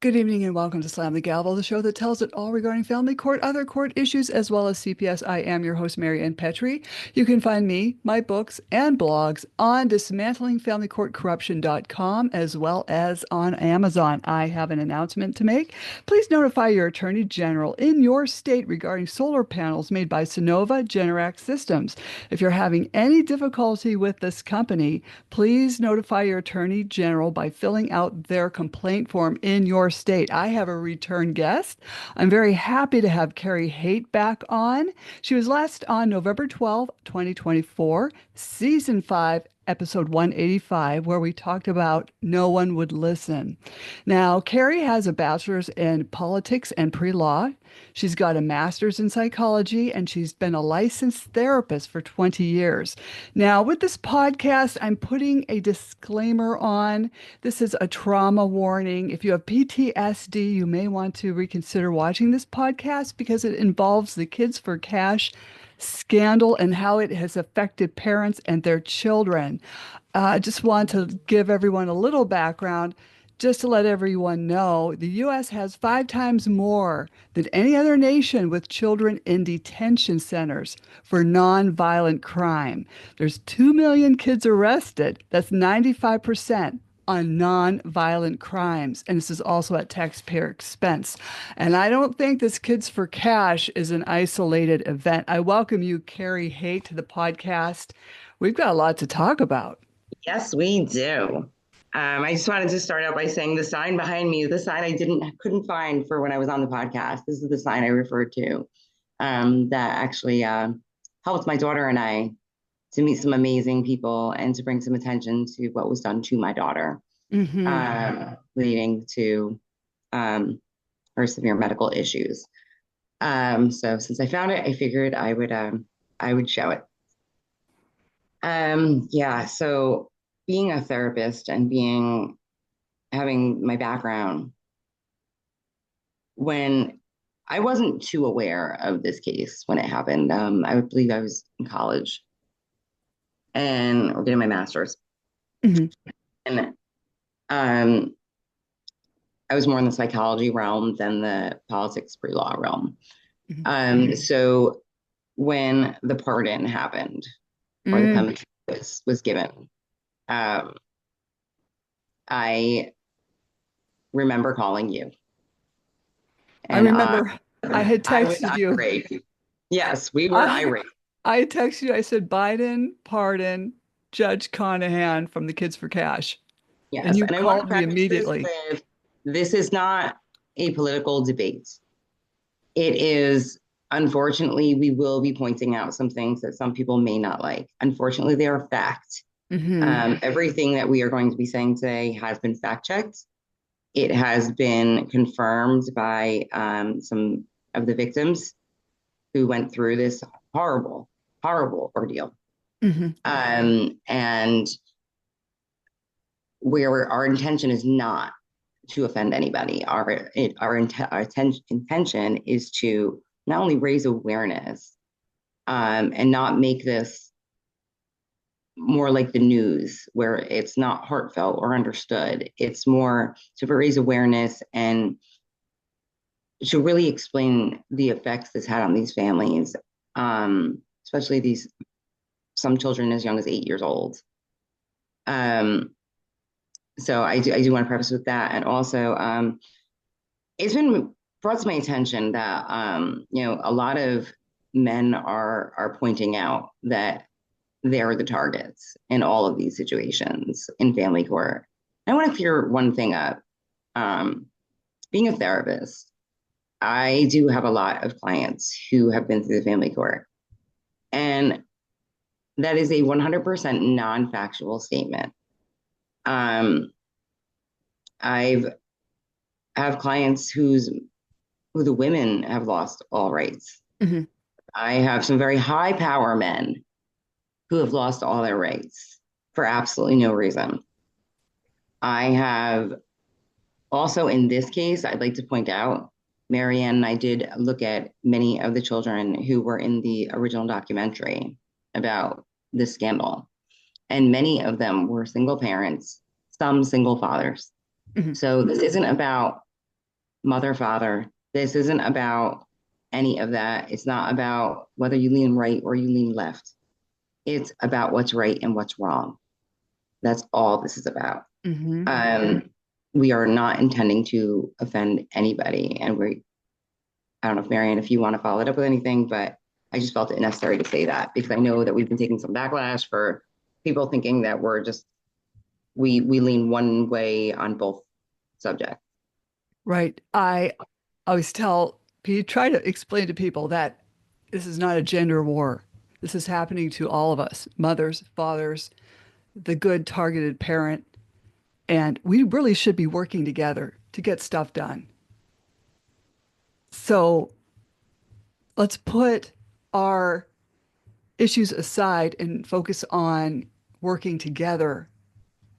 Good evening and welcome to Slam the Gavel, the show that tells it all regarding family court, other court issues, as well as CPS. I am your host, Maryann Petri. You can find me, my books, and blogs on dismantlingfamilycourtcorruption.com as well as on Amazon. I have an announcement to make. Please notify your Attorney General in your state regarding solar panels made by Sonova Generac Systems. If you're having any difficulty with this company, please notify your Attorney General by filling out their complaint form in your state. I have a return guest. I'm very happy to have Carrie Haight back on. She was last on November 12th, 2024, season 5, episode 185, where we talked about No One Would Listen. Now, Carrie has a bachelor's in politics and pre-law. She's got a master's in psychology, and she's been a licensed therapist for 20 years. Now, with this podcast, I'm putting a disclaimer on. This is a trauma warning. If you have PTSD, you may want to reconsider watching this podcast because it involves the Kids for Cash scandal and how it has affected parents and their children. I just want to give everyone a little background. Just to let everyone know, the U.S. has 5 times more than any other nation with children in detention centers for nonviolent crime. There's 2 million kids arrested. That's 95% on nonviolent crimes. And this is also at taxpayer expense. And I don't think this Kids for Cash is an isolated event. I welcome you, Carrie Haight, to the podcast. We've got a lot to talk about. Yes, we do. I just wanted to start out by saying the sign behind me, the sign I couldn't find for when I was on the podcast. This is the sign I referred to that actually helped my daughter and I to meet some amazing people and to bring some attention to what was done to my daughter, leading to her severe medical issues. So since I found it, I figured I would show it. Yeah, so being a therapist and having my background, when I wasn't too aware of this case when it happened, I believe I was in college or getting my master's. And I was more in the psychology realm than the politics pre-law realm. So when the pardon happened, or the penalty was given, I remember calling you. And I remember I had texted you. Irate. Yes, we were irate. I texted you. I said, Biden, pardon, Judge Conahan from the Kids for Cash. Yes, and you called me immediately. This is not a political debate. It is, unfortunately, we will be pointing out some things that some people may not like. Unfortunately, they are fact. Everything that we are going to be saying today has been fact checked. It has been confirmed by some of the victims who went through this horrible, horrible ordeal. And where our intention is not to offend anybody. Our intention is to not only raise awareness and not make this more like the news where it's not heartfelt or understood. It's more to raise awareness and to really explain the effects this had on these families, especially some children as young as 8 years old. So I do want to preface with that. And also, it's been brought to my attention that, a lot of men are pointing out that they're the targets in all of these situations in family court. I want to clear one thing up. Being a therapist, I do have a lot of clients who have been through the family court. And that is a 100% non-factual statement. I have clients who the women have lost all rights. I have some very high power men who have lost all their rights for absolutely no reason. I have also, in this case, I'd like to point out, Maryann and I did look at many of the children who were in the original documentary about this scandal. And many of them were single parents, some single fathers. So this isn't about mother, father. This isn't about any of that. It's not about whether you lean right or you lean left. It's about what's right and what's wrong. That's all this is about. Hmm. Um, we are not intending to offend anybody. And I don't know if Maryann, if you want to follow it up with anything, but I just felt it necessary to say that because I know that we've been taking some backlash for people thinking that we're just, we lean one way on both subjects. Right. I always try to explain to people that this is not a gender war. This is happening to all of us, mothers, fathers, the good targeted parent, and we really should be working together to get stuff done. So let's put our issues aside and focus on working together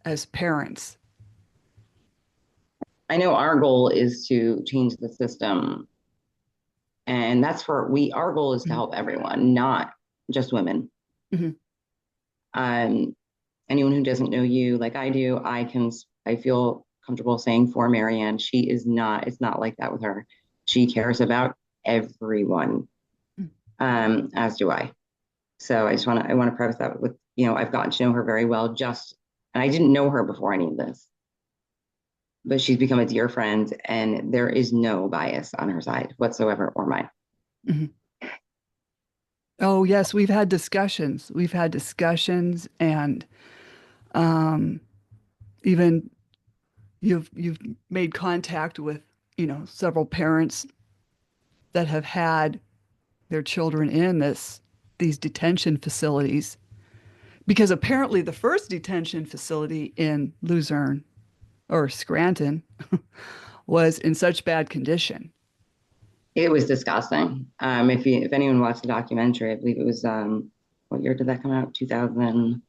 as parents. I know our goal is to change the system. And that's our goal is to Mhm. help everyone, not just women. Mhm. Um, anyone who doesn't know you like I do, I feel comfortable saying for Maryann, it's not like that with her. She cares about everyone, as do I. So I want to preface that with, I've gotten to know her very well and I didn't know her before any of this, but she's become a dear friend and there is no bias on her side whatsoever or mine. Mhm. Oh, yes, we've had discussions. We've had discussions and um, even you've made contact with, several parents that have had their children in these detention facilities because apparently the first detention facility in Luzerne or Scranton was in such bad condition. It was disgusting. If anyone watched the documentary, I believe it was what year did that come out? 2000.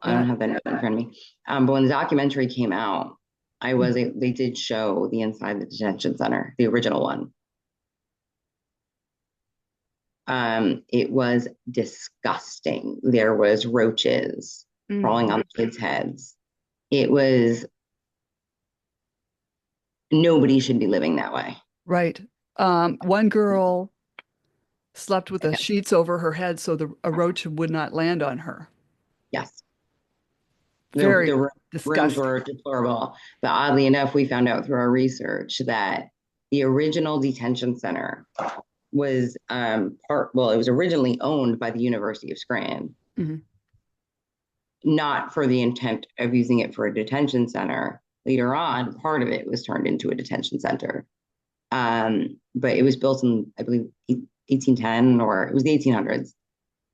I don't That have that note in front of me. But when the documentary came out, they did show the inside of the detention center, the original one. It was disgusting. There was roaches crawling Mhm. on the kids' heads. It was Nobody should be living that way. Right. One girl slept with the sheets over her head so a roach would not land on her. Yes, Very the rooms disgusting. were deplorable. But oddly enough, we found out through our research that the original detention center was it was originally owned by the University of Scranton, Mhm. not for the intent of using it for a detention center. Later on, part of it was turned into a detention center. But it was built in, I believe, 1810 or it was the 1800s.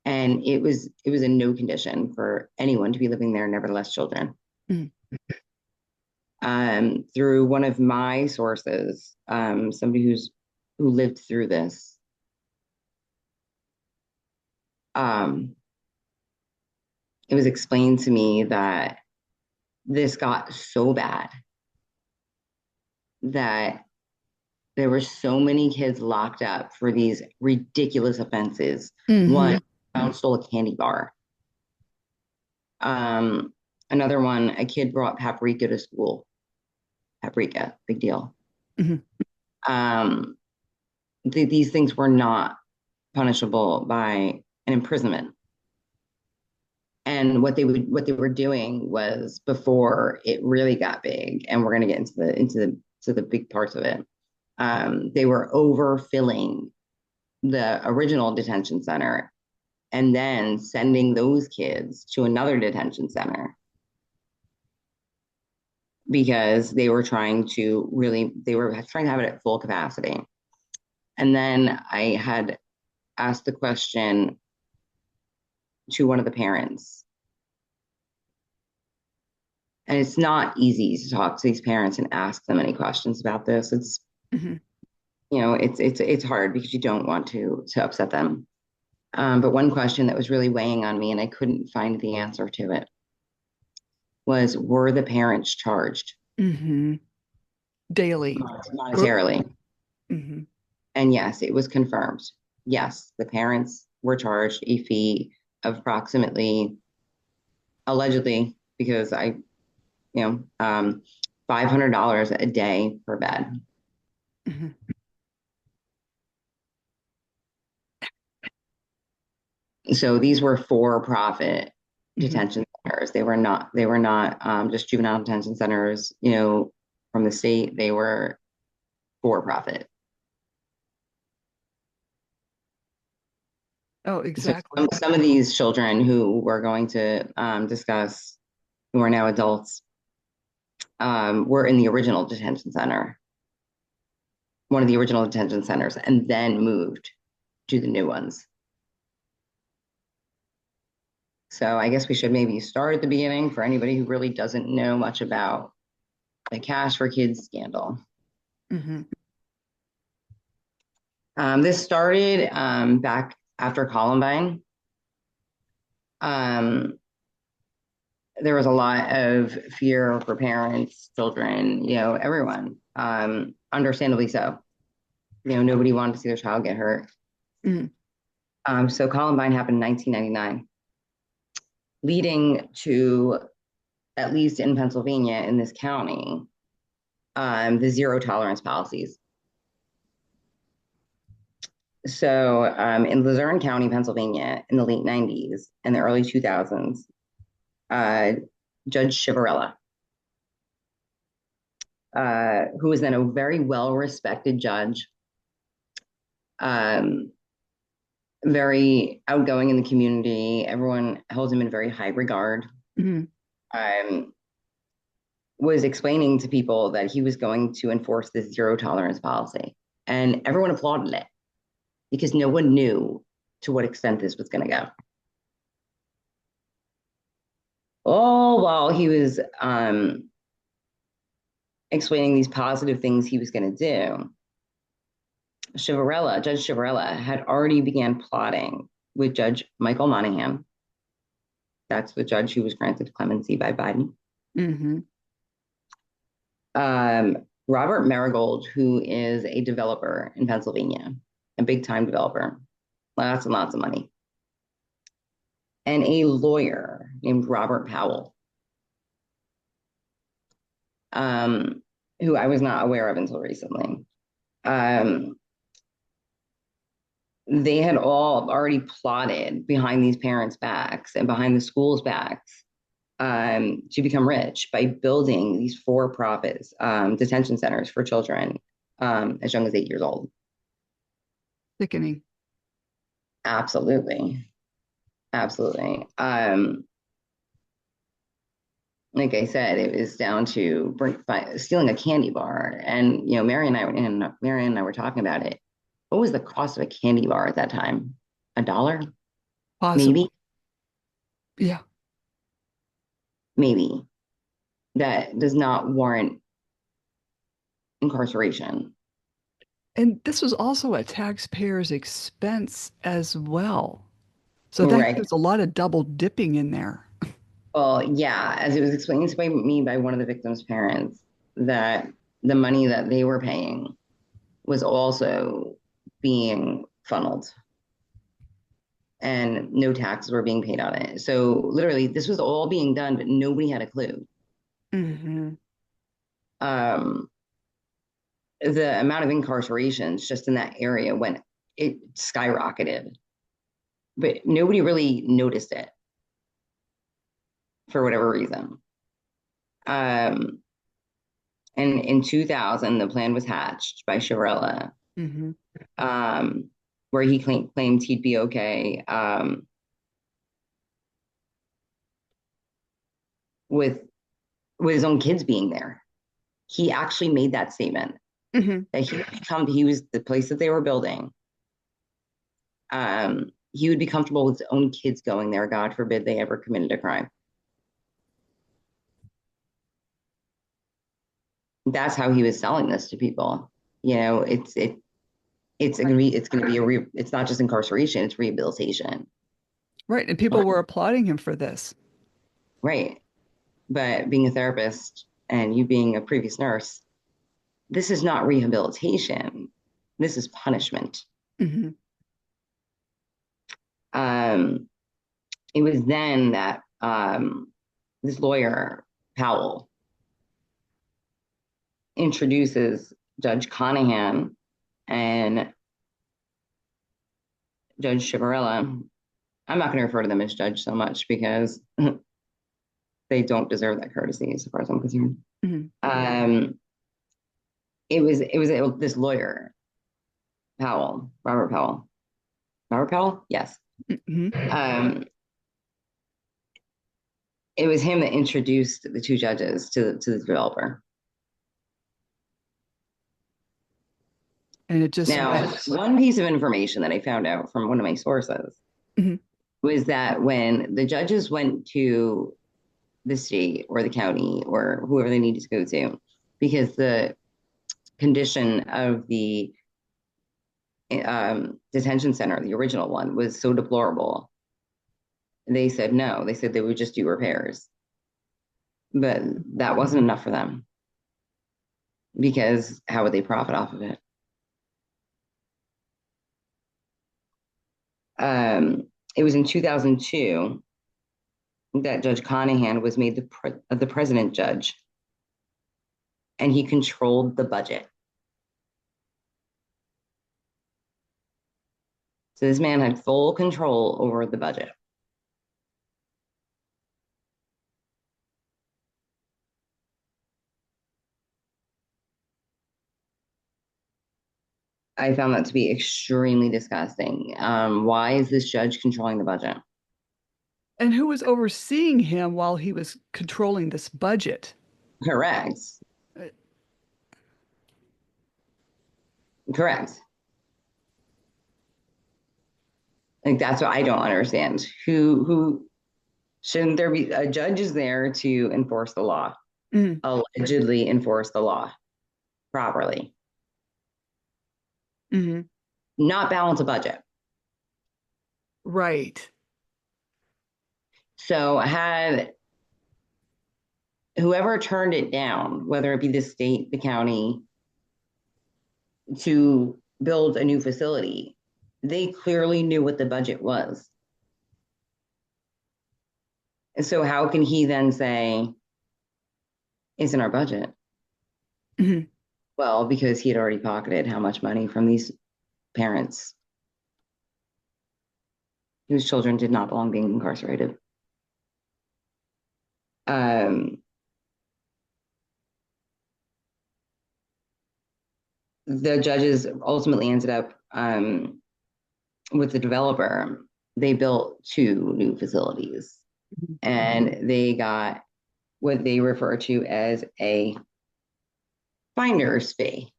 And it was in no condition for anyone to be living there, nevertheless, children. Mhm. Through one of my sources, somebody who lived through this, um, it was explained to me that this got so bad that there were so many kids locked up for these ridiculous offenses. Mhm. One found stole a candy bar. Um, Another one, a kid brought paprika to school. Paprika, big deal. Mhm. Um, these things were not punishable by an imprisonment. And what they were doing was before it really got big, and we're going to get into the big parts of it. They were overfilling the original detention center and then sending those kids to another detention center because they were trying to have it at full capacity. And then I had asked the question to one of the parents. And it's not easy to talk to these parents and ask them any questions about this. Mhm. It's hard because you don't want to upset them. But one question that was really weighing on me, and I couldn't find the answer to it, was were the parents charged Mhm. Daily. Or- monetarily? Mhm. And yes, it was confirmed. Yes, the parents were charged a fee of approximately, allegedly, because I, you know, $500 a day per bed. Mhm. So these were for-profit Mhm. detention centers. They were not just juvenile detention centers, from the state. They were for-profit. Oh, So exactly. some of these children who we're going to discuss, who are now adults, were in the original detention center, one of the original detention centers, and then moved to the new ones. So I guess we should maybe start at the beginning for anybody who really doesn't know much about the Cash for Kids scandal. Hmm. This started back after Columbine. Um, there was a lot of fear for parents, children, everyone. Understandably so. Nobody wanted to see their child get hurt. Hmm. So Columbine happened in 1999, leading to, at least in Pennsylvania, in this county, the zero tolerance policies. So in Luzerne County, Pennsylvania, in the late 90s and the early 2000s, uh, Judge Ciavarella, who was then a very well respected judge, um, very outgoing in the community. Everyone held him in very high regard. Hmm. Um, was explaining to people that he was going to enforce this zero tolerance policy. And everyone applauded it because no one knew to what extent this was going to go. All while he was explaining these positive things he was going to do, Judge Ciavarella, had already began plotting with Judge Michael Monahan. That's the judge who was granted clemency by Biden. Hmm. Robert Marigold, who is a developer in Pennsylvania, a big time developer, lots and lots of money, and a lawyer named Robert Powell, um, who I was not aware of until recently. Um, they had all already plotted behind these parents' backs and behind the school's backs to become rich by building these for-profit detention centers for children as young as 8 years old. Sickening. Absolutely, absolutely. Like I said, it was down to stealing a candy bar, and Maryann and I were talking about it. What was the cost of a candy bar at that time? $1, maybe, Possible. Yeah. maybe. That does not warrant incarceration. And this was also at taxpayers' expense as well. So that Right. there's a lot of double dipping in there. Well, yeah, as it was explained to me by one of the victims' parents, that the money that they were paying was also being funneled and no taxes were being paid on it. So literally, this was all being done, but nobody had a clue. Hmm. Um, the amount of incarcerations just in that area went, it skyrocketed, but nobody really noticed it for whatever reason. Um, and in 2000, the plan was hatched by Ciavarella, Hmm. um, where he claimed he'd be okay with his own kids being there. He actually made that statement Hmm. that he was the place that they were building. He would be comfortable with his own kids going there. God forbid they ever committed a crime. That's how he was selling this to people. It's not just incarceration, it's rehabilitation. Right. And people were applauding him for this. Right. But being a therapist and you being a previous nurse, this is not rehabilitation. This is punishment. Hmm. Um, it was then that this lawyer, Powell, introduces Judge Conahan and Judge Ciavarella. I'm not going to refer to them as judge so much because they don't deserve that courtesy, as far as I'm concerned. Mm-hmm. Um, it was this lawyer, Powell, Robert Powell, yes. Mm-hmm. Um, it was him that introduced the two judges to the developer. And it just Now, went. one piece of information that I found out from one of my sources Mm-hmm. was that when the judges went to the state or the county or whoever they needed to go to, because the condition of the detention center, the original one, was so deplorable, they said no. They said they would just do repairs. But that wasn't enough for them because how would they profit off of it? It was in 2002 that Judge Conahan was made the president judge, and he controlled the budget. So this man had full control over the budget. I found that to be extremely disgusting. Why is this judge controlling the budget? And who was overseeing him while he was controlling this budget? Correct. Uh, Correct. Like that's what I don't understand. Who shouldn't there be a judge is there to enforce the law, mm, allegedly enforce the law properly, mm-hmm. not balance a budget. Right. So had whoever turned it down, whether it be the state, the county, to build a new facility, they clearly knew what the budget was. And so how can he then say, it's in our budget? Mm-hmm. Well, because he had already pocketed how much money from these parents whose children did not belong being incarcerated. Um, the judges ultimately ended up with the developer. They built two new facilities and they got what they refer to as a finder's fee,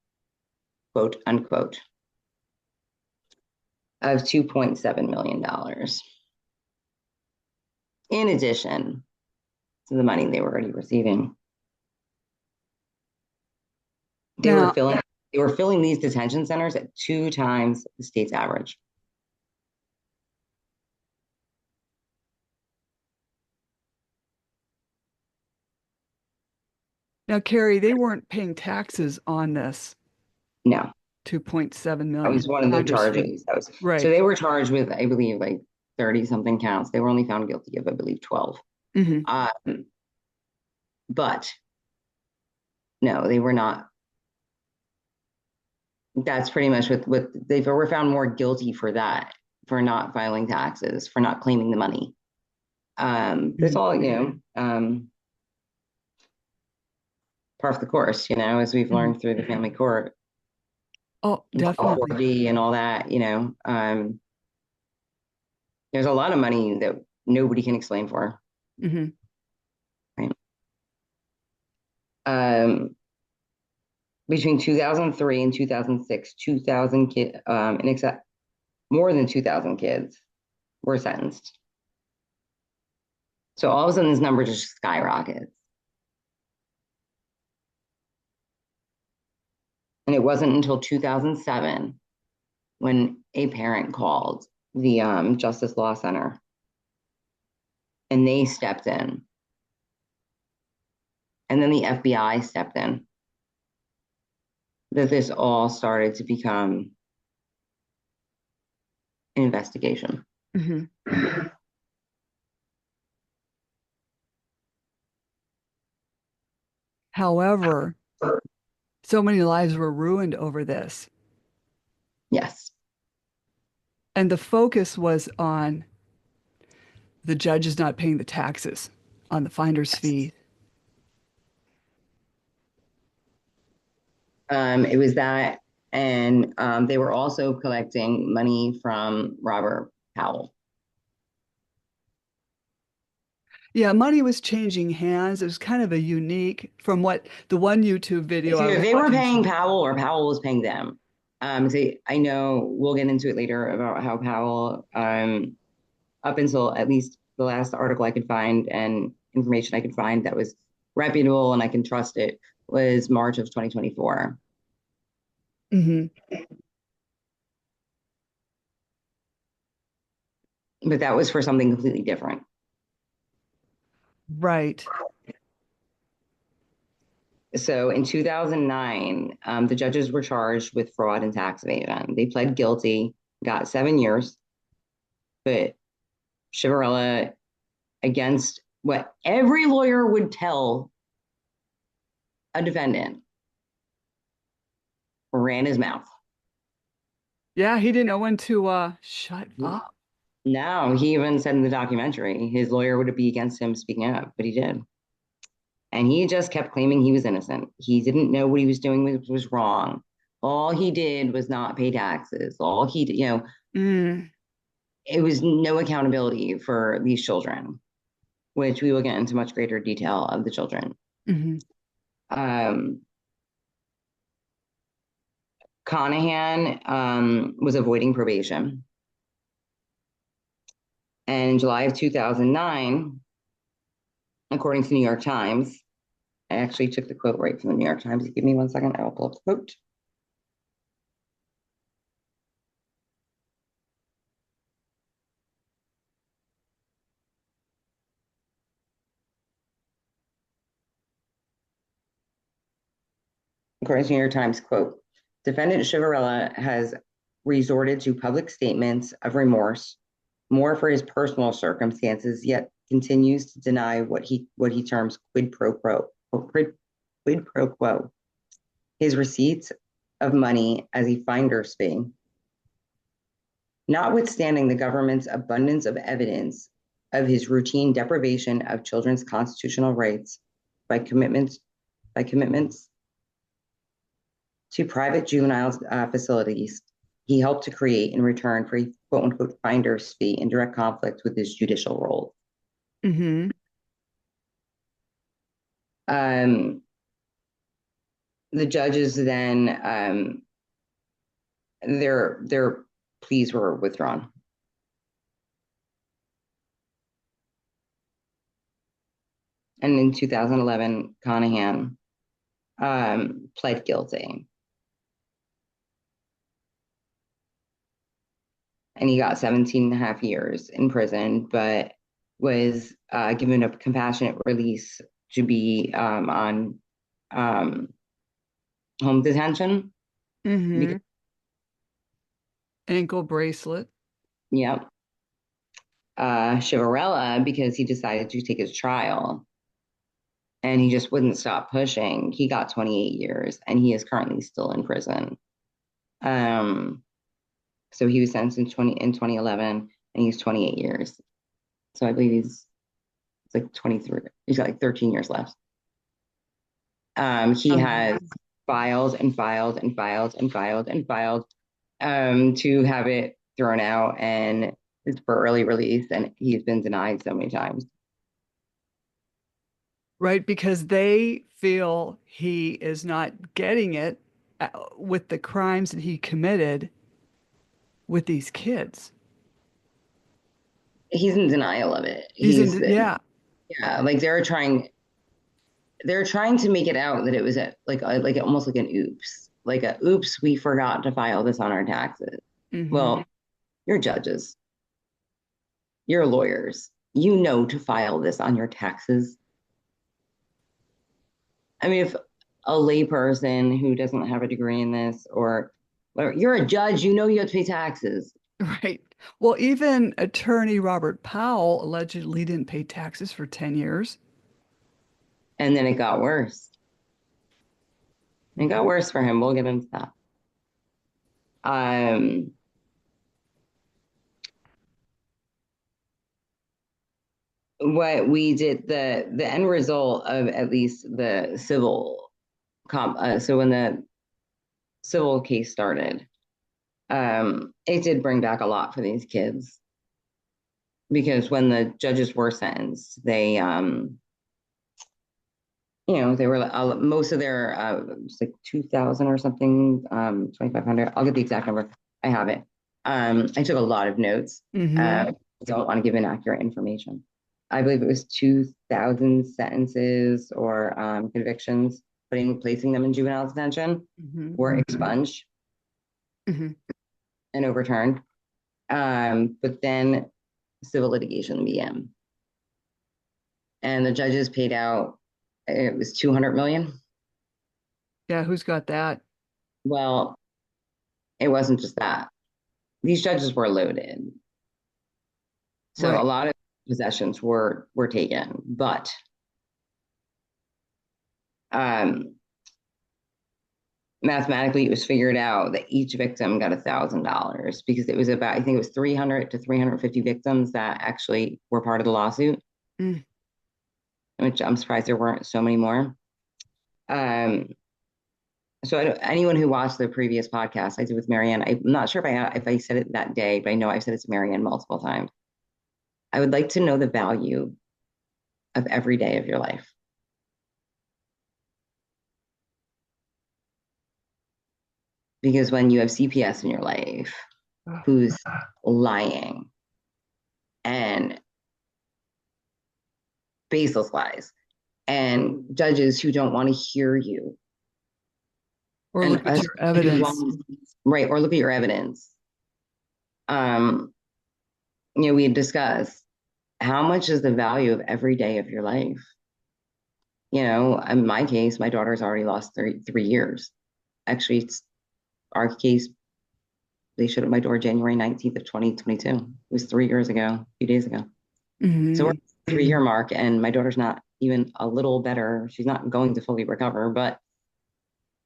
quote unquote, of $2.7 million. In addition to the money they were already receiving. They were Now, filling they were filling these detention centers at 2 times the state's average. now, Carrie, they weren't paying taxes on this No, 2.7 that million was one of the finder's fee. charges. That was so Right. they were charged with, I believe, like 30 something counts. They were only found guilty of, I believe, 12. Mm-hmm. But no, they were not. That's pretty much what they were found more guilty for that, for not filing taxes, for not claiming the money. That's Mm-hmm. all, part of the course, as we've Mm-hmm. learned through the family court Oh, and definitely. 4D and all that, there's a lot of money that nobody can explain for, Mm-hmm. right? Um, Between 2003 and 2006, 2,000 kids, more than 2,000 kids were sentenced. So all of a sudden, this number just skyrockets. And it wasn't until 2007 when a parent called the Justice Law Center and they stepped in. And then the FBI stepped in. That this all started to become an investigation. Mm-hmm. However, So many lives were ruined over this. Yes. And the focus was on the judges not paying the taxes on the finder's fee. It was that, and they were also collecting money from Robert Powell. Yeah, money was changing hands. It was kind of a unique from what the one YouTube video It's I either was they were watching paying showed. Powell or Powell was paying them. So I know we'll get into it later about how Powell, up until at least the last article I could find and information I could find that was reputable and I can trust it, was March of 2024. Hmm. But that was for something completely different. Right. So in 2009, the judges were charged with fraud and tax evasion. They pled guilty, got 7 years, but Ciavarella, against what every lawyer would tell a defendant, ran his mouth. Yeah, he didn't know when to shut up. No, he even said in the documentary his lawyer would be against him speaking up, but he did. And he just kept claiming he was innocent. He didn't know what he was doing was wrong. All he did was not pay taxes. All he did, Mm, it was no accountability for these children, which we will get into much greater detail of the children. hmm. Um, Conahan was avoiding probation. And in July of 2009, according to the New York Times, I actually took the quote right from the New York Times. Give me 1 second. I will pull up the quote. According to the New York Times, quote, defendant Ciavarella has resorted to public statements of remorse, more for his personal circumstances, yet continues to deny what he terms quid pro quo, quid pro quo, his receipts of money as a finder's fee. Notwithstanding the government's abundance of evidence of his routine deprivation of children's constitutional rights by commitments to private juvenile facilities he helped to create in return for a quote unquote finder's fee in direct conflict with his judicial role. Hmm. Um, the judges then their pleas were withdrawn. And in 2011, Conahan pled guilty. And he got 17 and a half years in prison, but was given a compassionate release to be on um, home detention. Because, Hmm. Ankle bracelet. yeah, Ciavarella, because he decided to take his trial and he just wouldn't stop pushing. He got 28 years and he is currently still in prison. Um, so he was sentenced in 2011 and he's 28 years. So I believe he's it's like 23. He's got like 13 years left. He has filed and filed and filed and filed and filed to have it thrown out and it's for early release, and he's been denied so many times. Right, because they feel he is not getting it with the crimes that he committed with these kids. He's in denial of it. He's He's in, yeah. Yeah, like they're trying to make it out that it was like almost like an oops, like a oops, we forgot to file this on our taxes. Hmm. Well, you're judges, you're lawyers, you know to file this on your taxes. I mean, if a layperson who doesn't have a degree in this, or you're a judge, you know you have to pay taxes. Right. Well, even attorney Robert Powell allegedly didn't pay taxes for 10 years. And then it got worse. It got worse for him. We'll get into that. Um, what we did, the end result of at least the civil so when the civil case started, it did bring back a lot for these kids because when the judges were sentenced, they were most of their it's like 2,000 or something, 2,500. I'll get the exact number. I have it. I took a lot of notes. Mm-hmm. I don't want to give inaccurate information. I believe it was 2,000 sentences or convictions, placing them in juvenile detention, Mm-hmm. were expunged Mm-hmm. and overturned. But then civil litigation began, and the judges paid out. It was 200 million. Yeah, who's got that? Well, it wasn't just that. These judges were loaded, so a Right. lot of possessions were taken. But um, mathematically, it was figured out that each victim got $1,000 because it was about, I think it was 300 to 350 victims that actually were part of the lawsuit, Mm. which I'm surprised there weren't so many more. Um, so anyone who watched the previous podcast I did with Maryann, I'm not sure if I said it that day, but I know I've said it to Maryann multiple times. I would like to know the value of every day of your life. Because when you have CPS in your life who's lying and baseless lies, and judges who don't want to hear you, Or and look at us your who evidence. want, right, or look at your evidence. Um, we had discussed how much is the value of every day of your life. In my case, my daughter's already lost 3 years. Actually, it's our case. They showed at my door January 19th of 2022. It was 3 years ago, a few days ago. So we're Mm-hmm. at the 3 year mark, and my daughter's not even a little better. She's not going to fully recover, but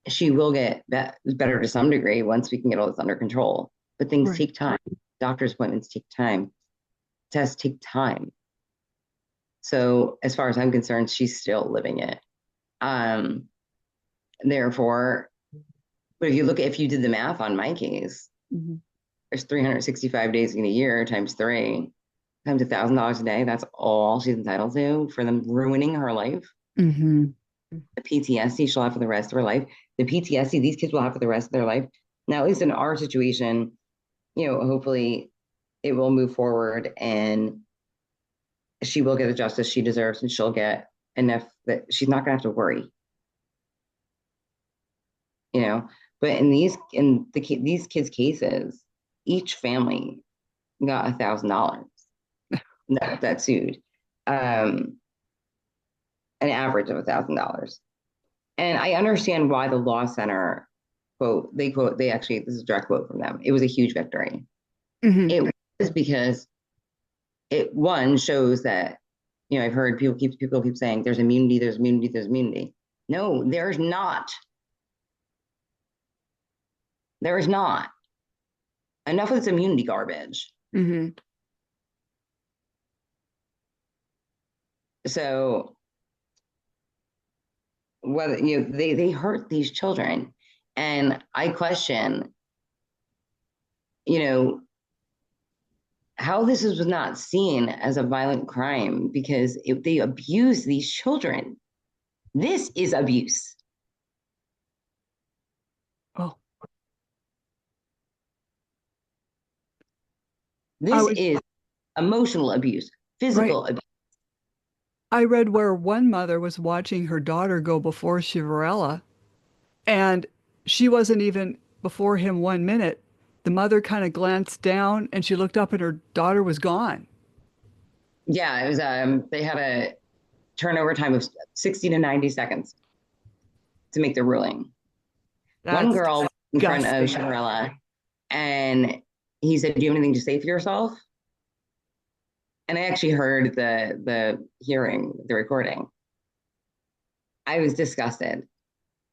she will get better to some degree once we can get all this under control. But things Right. take time. Doctor's appointments take time. Tests take time. So as far as I'm concerned, she's still living it. Um, Therefore, but if you did the math on my case, Mm-hmm. there's 365 days in a year times three times $1,000 a day. That's all she's entitled to for them ruining her life. Mm-hmm. The PTSD she'll have for the rest of her life. The PTSD these kids will have for the rest of their life. Now, at least in our situation, hopefully it will move forward and she will get the justice she deserves and she'll get enough that she's not going to have to worry, you know. But these kids' cases, each family got $1,000 that sued, um, an average of $1,000. And I understand why the law center they actually, this is a direct quote from them. It was a huge victory. Mm-hmm. It was because it one shows that, I've heard people keep saying there's immunity, there's immunity, there's immunity. No, there's not. There is not. Enough of this immunity garbage. Mm-hmm. So whether they hurt these children. And I question, you know, how was not seen as a violent crime because they abuse these children. This is abuse. Oh, I This was is emotional abuse, right. physical abuse. I read where one mother was watching her daughter go before Ciavarella, and she wasn't even before him 1 minute. The mother kind of glanced down and she looked up and her daughter was gone. Yeah, it was. They had a turnover time of 60 to 90 seconds to make the ruling. One That's girl in front of disgusting. Ciavarella, and he said, "Do you have anything to say for yourself?" And I actually heard the hearing, the recording. I was disgusted.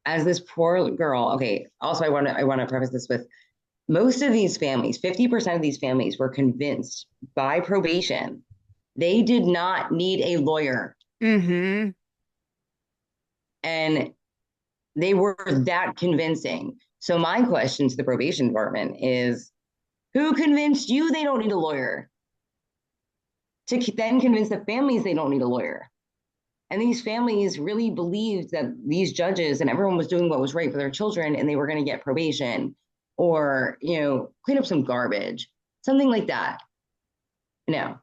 as this poor girl. Okay. Also, I want to preface this with most of these families, 50% of these families were convinced by probation they did not need a lawyer. Mm-hmm. And they were that convincing. So my question to the probation department is, who convinced you they don't need a lawyer? To then convince the families they don't need a lawyer. And these families really believed that these judges and everyone was doing what was right for their children and they were going to get probation or, clean up some garbage, something like that. No.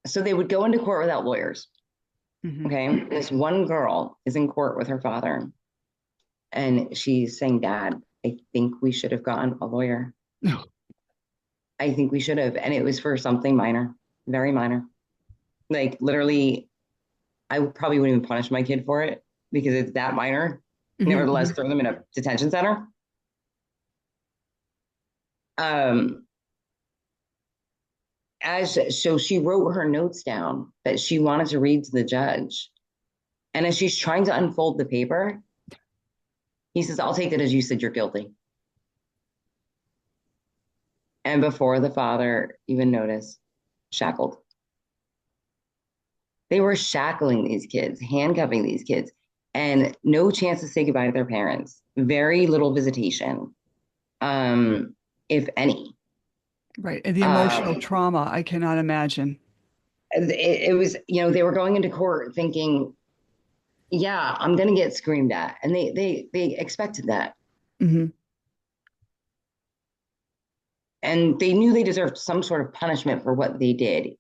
So they would go into court without lawyers. Mm-hmm. Okay. This one girl is in court with her father and she's saying, Dad, I think we should have gotten a lawyer. No. I think we should have. And it was for something minor, very minor. Like literally, I probably wouldn't even punish my kid for it because it's that minor. Mm-hmm. Nevertheless, throw them in a detention center. Um, so she wrote her notes down that she wanted to read to the judge. And as she's trying to unfold the paper, he says, I'll take it as you said you're guilty. And before the father even noticed, shackled. They were shackling these kids, handcuffing these kids, and no chance to say goodbye to their parents. Very little visitation, if any. Right. And the emotional trauma, I cannot imagine. It was, they were going into court thinking, yeah, I'm going to get screamed at. And they expected that. Mm-hmm. And they knew they deserved some sort of punishment for what they did.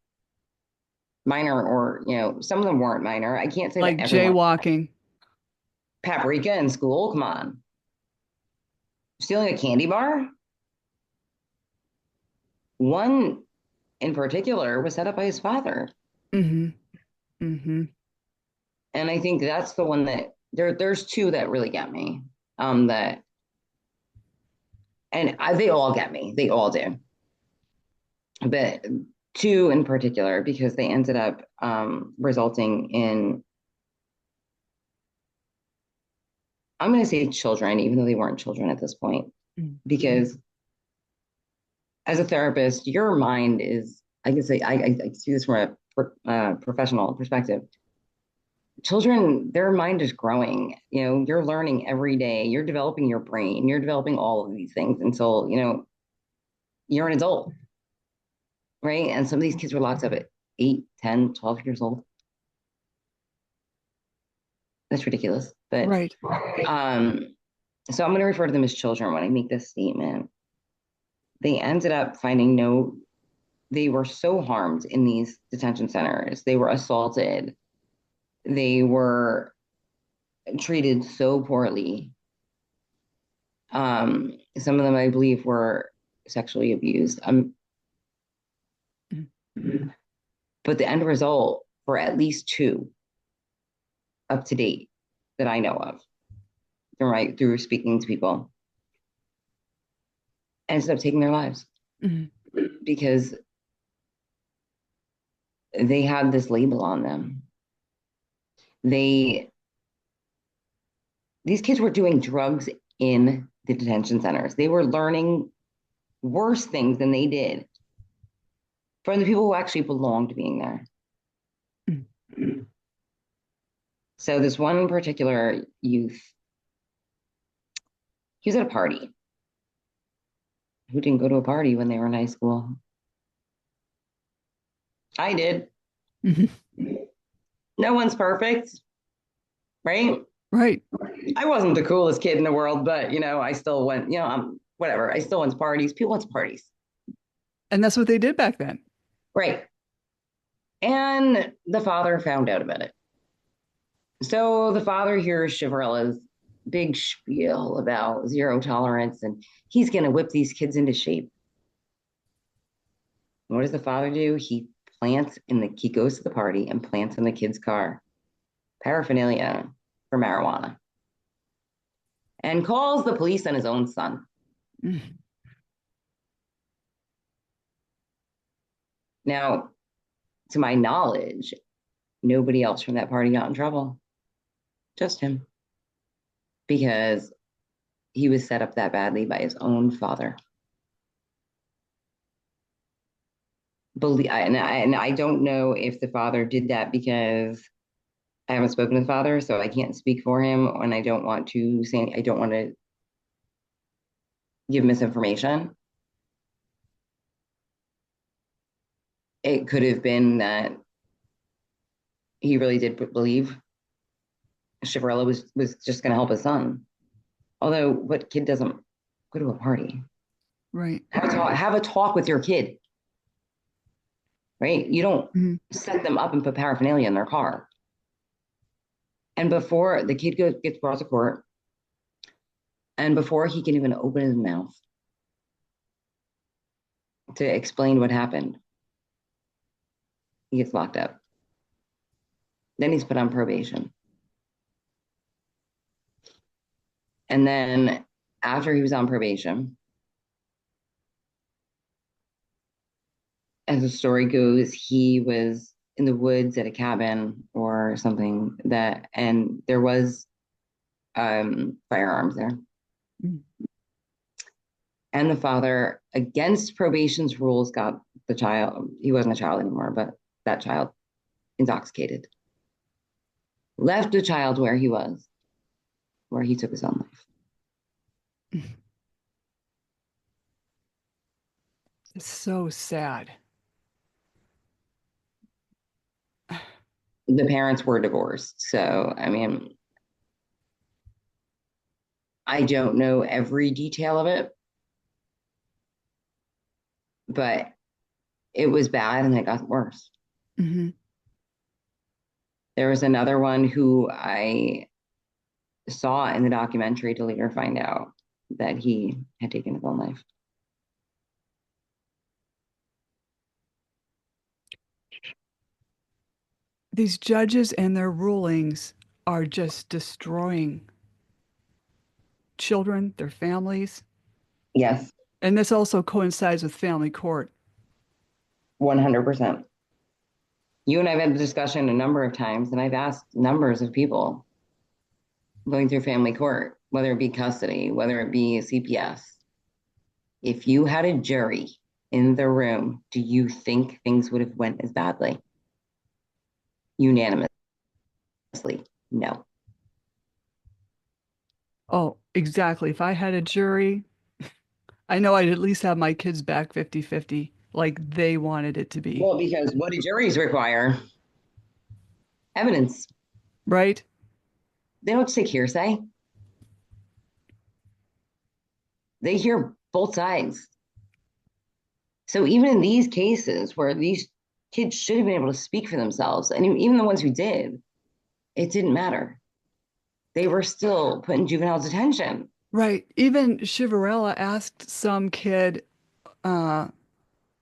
Minor or, some of them weren't minor. I can't say Like that everyone. jaywalking. Paprika in school, come on. Stealing a candy bar? One in particular was set up by his father. Mm-hmm. Mm-hmm. And I think that's the one that there's two that really get me. That and they all get me. They all do. But two in particular, because they ended up resulting in, I'm going to say children, even though they weren't children at this point, because as a therapist, your mind is, I can say, I see this from a professional perspective. Children, their mind is growing. You're learning every day. You're developing your brain. You're developing all of these things until, you're an adult, right? And some of these kids were locked up at 8, 10, 12 years old. That's ridiculous. But Right. so I'm going to refer to them as children when I make this statement. They ended up finding they were so harmed in these detention centers. They were assaulted. They were treated so poorly. Some of them, I believe, were sexually abused. But the end result for at least two up to date that I know of, through speaking to people, ended up taking their lives because they had this label on them. These kids were doing drugs in the detention centers. They were learning worse things than they did from the people who actually belonged being there. So this one particular youth, he was at a party. Who didn't go to a party when they were in high school? I did. No one's perfect, right? Right. I wasn't the coolest kid in the world, but I still went, whatever. I still went to parties. People went to parties. And that's what they did back then. Right. And the father found out about it. So the father hears Ciavarella's big spiel about zero tolerance and he's going to whip these kids into shape. And what does the father do? He goes to the party and plants in the kid's car paraphernalia for marijuana and calls the police on his own son. Now, to my knowledge, nobody else from that party got in trouble. Just him. because he was set up that badly by his own father. And I don't know if the father did that because I haven't spoken to the father, so I can't speak for him, and I don't want to give misinformation. It could have been that he really did believe Ciavarella was just going to help his son. Although, what kid doesn't go to a party? Right. Have a talk with your kid, right? You don't Mm-hmm. set them up and put paraphernalia in their car. And before the kid gets brought to court, and before he can even open his mouth to explain what happened, he gets locked up. Then he's put on probation. And then after he was on probation, as the story goes, he was in the woods at a cabin or something and there was firearms there. Mm-hmm. And the father, against probation's rules, got the child, he wasn't a child anymore, but that child intoxicated. Left the child where he was, where he took his own life. It's so sad. The parents were divorced. So, I mean, I don't know every detail of it, but it was bad and it got worse. Mm-hmm. There was another one who I saw in the documentary to later find out that he had taken his own life. These judges and their rulings are just destroying children, their families. Yes, And this also coincides with family court. 100%. You and I have had the discussion a number of times, and I've asked numbers of people going through family court, whether it be custody, whether it be CPS. If you had a jury in the room, do you think things would have went as badly? Unanimously, no. Oh, exactly. If I had a jury, I know I'd at least have my kids back 50-50, like they wanted it to be. Well, because what do juries require? Evidence. Right? They don't take hearsay. They hear both sides. So even in these cases where these kids should have been able to speak for themselves, and even the ones who did, it didn't matter. They were still put in juvenile detention. Right. Even Ciavarella asked some kid, uh,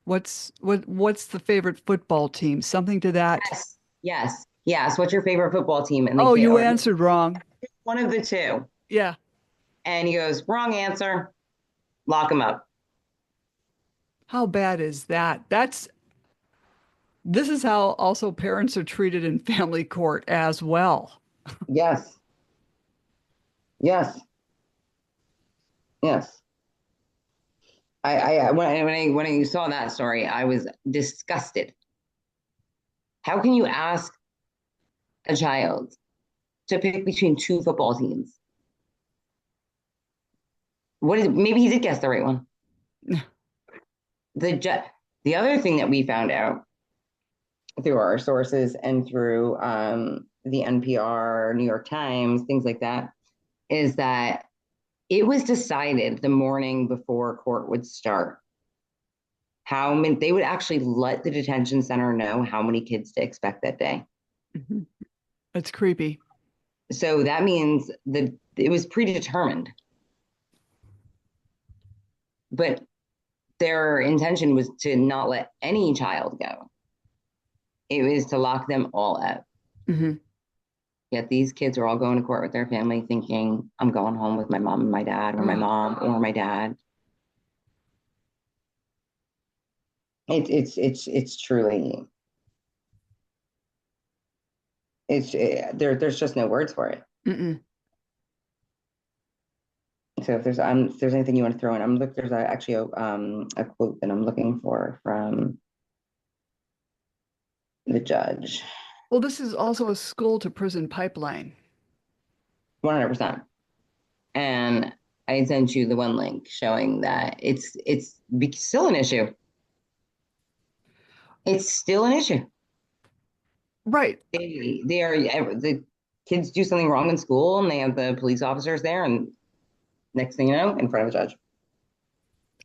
what's the favorite football team? Something to that. Yes, yes, yes. What's your favorite football team? And the Oh, kid, you or answered wrong. one of the two. Yeah. And he goes, wrong answer, lock him up. How bad is that? This is how also parents are treated in family court as well. Yes, yes, yes. When I saw that story, I was disgusted. How can you ask a child to pick between two football teams? Maybe he did guess the right one. The the other thing that we found out through our sources and through the NPR, New York Times, things like that, is that it was decided the morning before court would start how many they would actually let the detention center know how many kids to expect that day. Mhm. It's creepy. So that means that it was predetermined, but their intention was to not let any child go. It was to lock them all up. Hmm. Yet these kids are all going to court with their family thinking, I'm going home with my mom and my dad, or my Oh, mom or my dad. It's truly there's just no words for it. mm-mm. So if there's anything you want to throw in, there's actually a quote that I'm looking for from the judge. Well, this is also a school to prison pipeline. 100%. And I sent you the one link showing that still an issue. It's still an issue. Right. The kids do something wrong in school and they have the police officers there, and next thing you know, in front of a judge.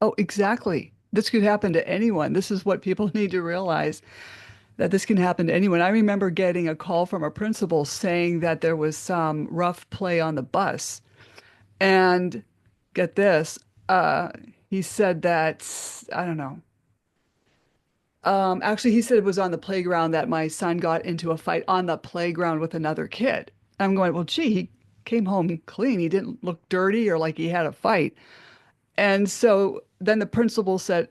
Oh, exactly. This could happen to anyone. This is what people need to realize that this can happen to anyone. I remember getting a call from a principal saying that there was some rough play on the bus. And get this, uh, he said that, I don't know. Actually, he said it was on the playground that my son got into a fight on the playground with another kid. I'm going, well, gee, he came home clean. He didn't look dirty or like he had a fight. And so then the principal said,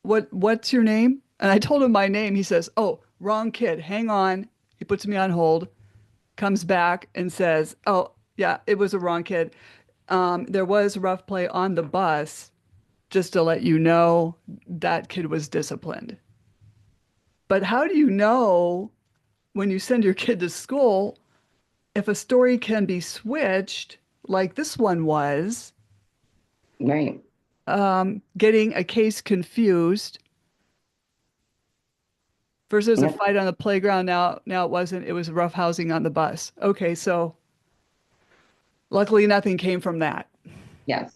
what's your name? And I told him my name. He says, oh, wrong kid. Hang on. He puts me on hold, comes back and says, oh, yeah, it was a wrong kid. There was rough play on the bus. Just to let you know, that kid was disciplined. But how do you know when you send your kid to school if a story can be switched like this one was, Right. getting a case confused versus a Yep. fight on the playground? Now it wasn't, it was roughhousing on the bus. Okay, so luckily nothing came from that. Yes.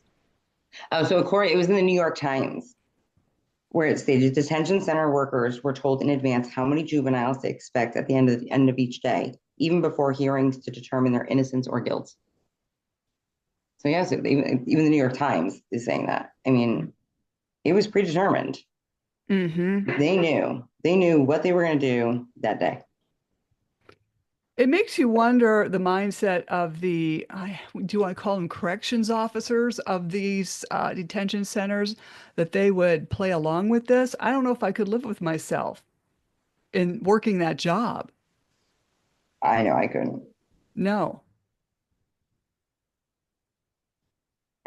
So it was in the New York Times where it stated detention center workers were told in advance how many juveniles to expect at the end of each day, even before hearings to determine their innocence or guilt. So yes, even the New York Times is saying that. I mean, it was predetermined. Hmm. They knew what they were going to do that day. It makes you wonder the mindset of do you want to call them corrections officers of these detention centers, that they would play along with this. I don't know if I could live with myself in working that job. I know I couldn't. No,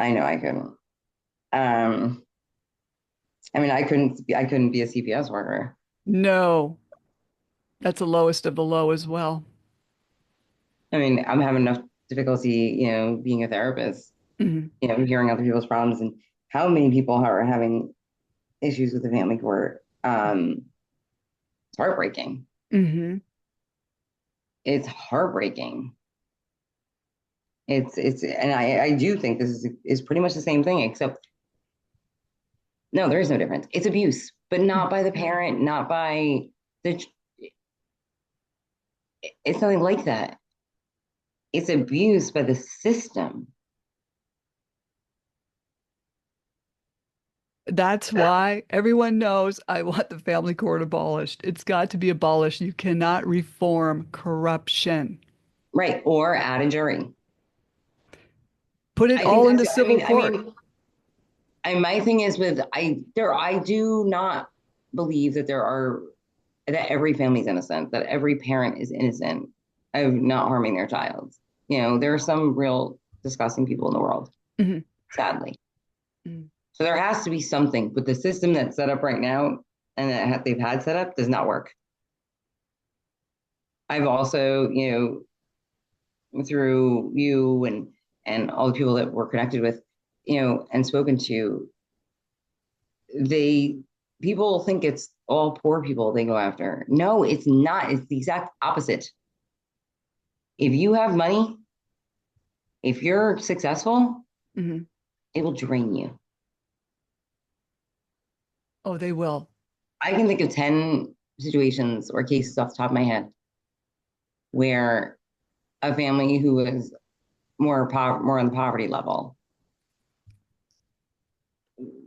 I know I couldn't. Um, I mean, I couldn't be a CPS worker. no, that's the lowest of the low as well. I mean, I'm having enough difficulty, being a therapist, Hmm. hearing other people's problems and how many people are having issues with the family court. It's heartbreaking. Hmm. It's heartbreaking. And I do think this is pretty much the same thing, except no, there is no difference. It's abuse, but not by the parent, not by the, it's nothing like that. It's abuse by the system. That's why everyone knows I want the family court abolished. It's got to be abolished. You cannot reform corruption. Right. Or add a jury. Put it I think all that's, into civil court. and my thing is I do not believe that every family is innocent, that every parent is innocent of not harming their child. There are some real disgusting people in the world, Mhm. sadly. Mhm. So there has to be something, but the system that's set up right now and they've had set up does not work. I've also, through you and all the people that we're connected with, and spoken to, they people think it's all poor people they go after. No, it's not. It's the exact opposite. If you have money, if you're successful, Mhm. it will drain you. Oh, they will. I can think of 10 situations or cases off the top of my head where a family who was more on the poverty level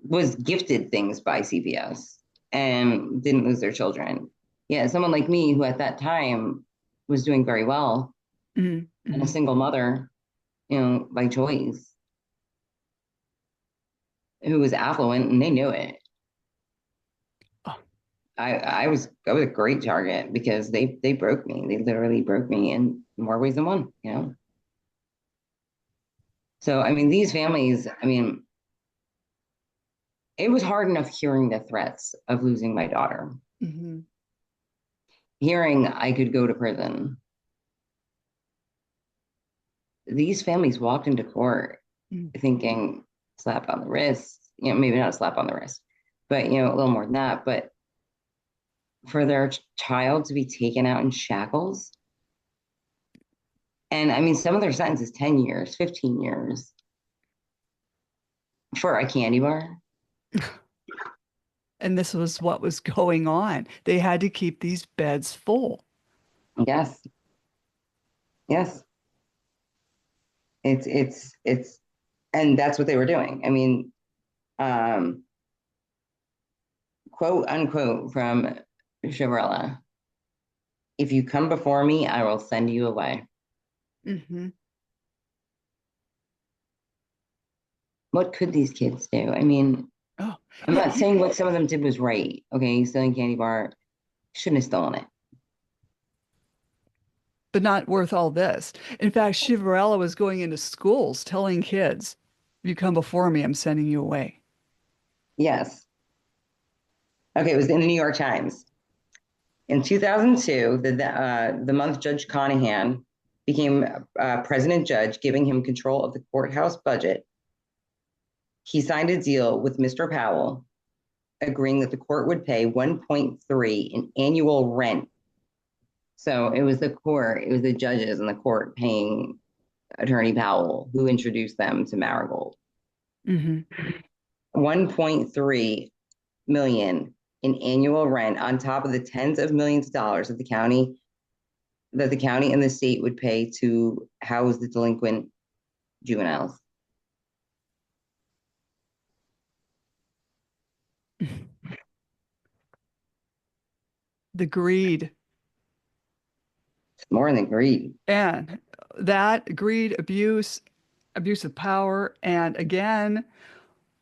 was gifted things by CPS and didn't lose their children. Yeah, someone like me who at that time was doing very well Mhm. and a Mhm. single mother, by choice, who was affluent and they knew it. Oh, I was a great target because they broke me. They literally broke me in more ways than one. So, I mean, these families, I mean, it was hard enough hearing the threats of losing my daughter, Hmm. hearing I could go to prison. These families walked into court thinking slap on the wrist, maybe not a slap on the wrist, but, a little more than that. But for their child to be taken out in shackles, and I mean, some of their sentences 10 years, 15 years for a candy bar. And this was what was going on. They had to keep these beds full. Yes, yes. It's, and that's what they were doing. I mean, um, quote unquote from Ciavarella, if you come before me, I will send you away. Hmm. What could these kids do? I mean, Oh, I'm yeah, not saying what some of them did was right. Okay, stealing candy bar, shouldn't have stolen it. but not worth all this. In fact, Ciavarella was going into schools telling kids, if you come before me, I'm sending you away. Yes. Okay, it was in the New York Times. In 2002, the month Judge Conahan became president judge, giving him control of the courthouse budget. He signed a deal with Mr. Powell, agreeing that the court would pay 1.3 in annual rent. So it was the court, it was the judges in the court paying Attorney Powell, who introduced them to Mericle. Hmm. 1.3 million in annual rent on top of the tens of millions of dollars that the county and the state would pay to house the delinquent juveniles. The greed It's more than greed. and that greed, abuse of power. And again,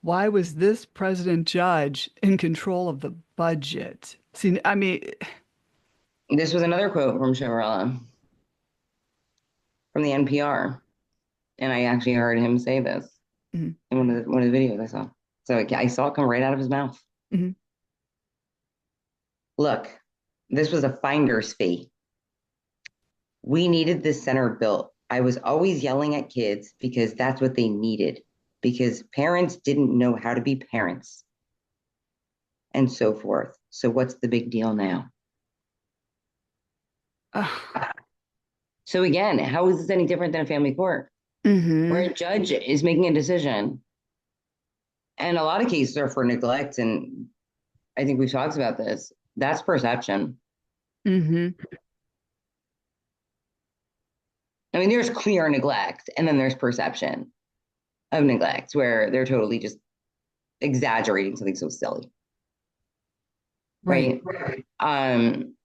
why was this president judge in control of the budget? See, I mean, This was another quote from Ciavarella from the NPR, and I actually heard him say this mhm, in one of the videos I saw. So I saw it come right out of his mouth. mhm. Look, this was a finder's fee. We needed this center built. I was always yelling at kids because that's what they needed, because parents didn't know how to be parents and so forth. So what's the big deal now? Ah, So again, how is this any different than a family court where mhm, a judge is making a decision? And a lot of cases are for neglect. And I think we've talked about this. That's perception. mhm. I mean, there's clear neglect, and then there's perception of neglect where they're totally just exaggerating something so silly, Right. right? Um,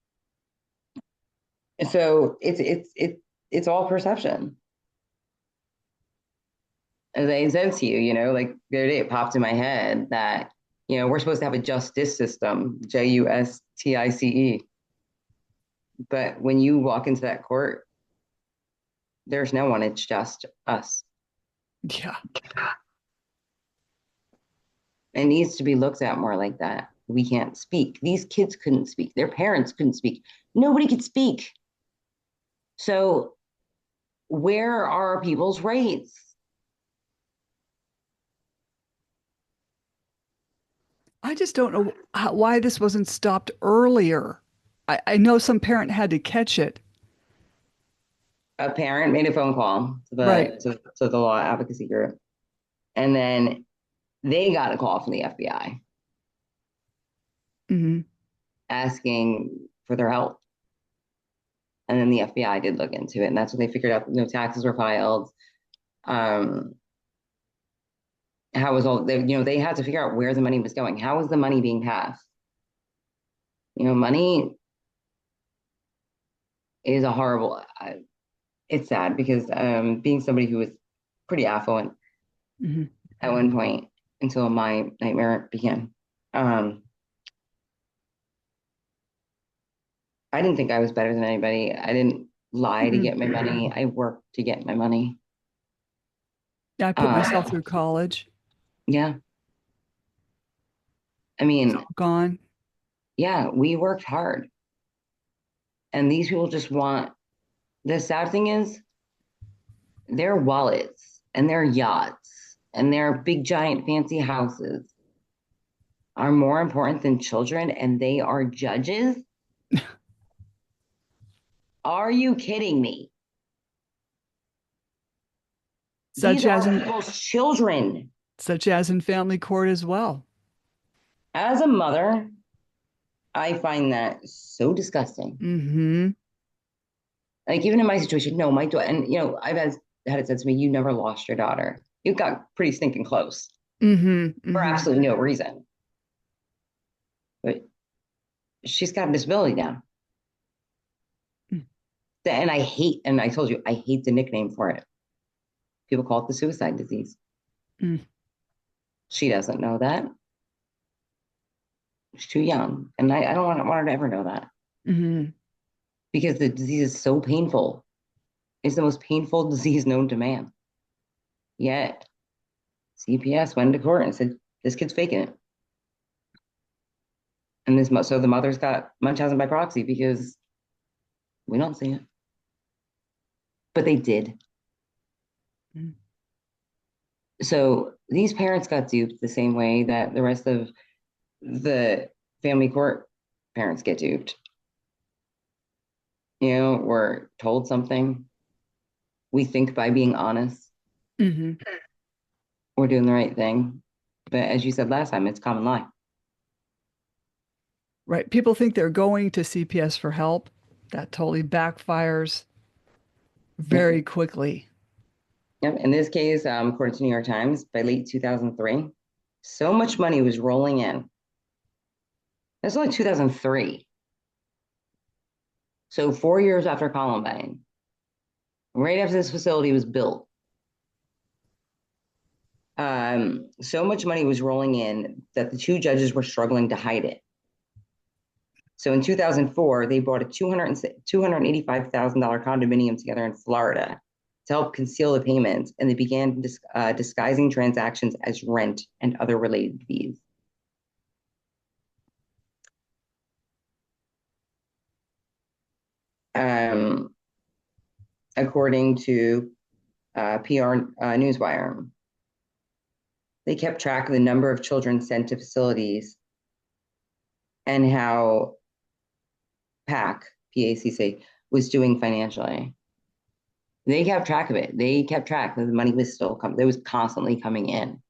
so it's all perception. As I said to you, like the other day, it popped in my head that we're supposed to have a justice system, JUSTICE, but when you walk into that court, there's no one. It's just us. Yeah. It needs to be looked at more like that. We can't speak. These kids couldn't speak. Their parents couldn't speak. Nobody could speak. So where are people's rights? I just don't know why this wasn't stopped earlier. I know some parent had to catch it. A parent made a phone call to Right. the law advocacy group, and then they got a call from the FBI Hmm. asking for their help. And then the FBI did look into it, and that's when they figured out that no taxes were filed. Um, how was all they had to figure out where the money was going. How was the money being passed? Money is a horrible. It's sad because being somebody who was pretty affluent Hmm. at one point until my nightmare began. Um, I didn't think I was better than anybody. I didn't lie to Hmm. get my money. I worked to get my money. Yeah, I put myself through college. Yeah. I It's all mean, gone. yeah, we worked hard. And these people just want, the sad thing is, their wallets and their yachts and their big, giant, fancy houses are more important than children, and they are judges. Are you kidding me? Such These as are in people's children. such as in family court as well. As a mother, I find that so disgusting. Mm-hmm. Like even in my situation, no, my daughter, and I've had it said to me, "You never lost your daughter. You got pretty stinking close Mm-hmm. for Mm-hmm. absolutely no reason." But she's got a disability now, and I hate. And I told you, I hate the nickname for it. People call it the suicide disease. Mm-hmm. She doesn't know that. She's too young, and I don't want her to ever know that Mm-hmm. because the disease is so painful. It's the most painful disease known to man. Yet CPS went to court and said this kid's faking it. And so the mother's got Munchausen by proxy because we don't see it. But they did. So these parents got duped the same way that the rest of the family court parents get duped. We're told something. We think by being honest, Mm-hmm. we're doing the right thing. But as you said last time, it's common lie. Right. People think they're going to CPS for help. That totally backfires Yep. very quickly. Yep. In this case, according to New York Times, by late 2003, so much money was rolling in. That's only 2003. So 4 years after Columbine, right after this facility was built, so much money was rolling in that the two judges were struggling to hide it. So in 2004, they bought a $285,000 condominium together in Florida to help conceal the payments, and they began disguising transactions as rent and other related fees. Um, According to PR Newswire, they kept track of the number of children sent to facilities and how PACC, was doing financially. They kept track of it. They kept track that the money was still coming. It was constantly coming in.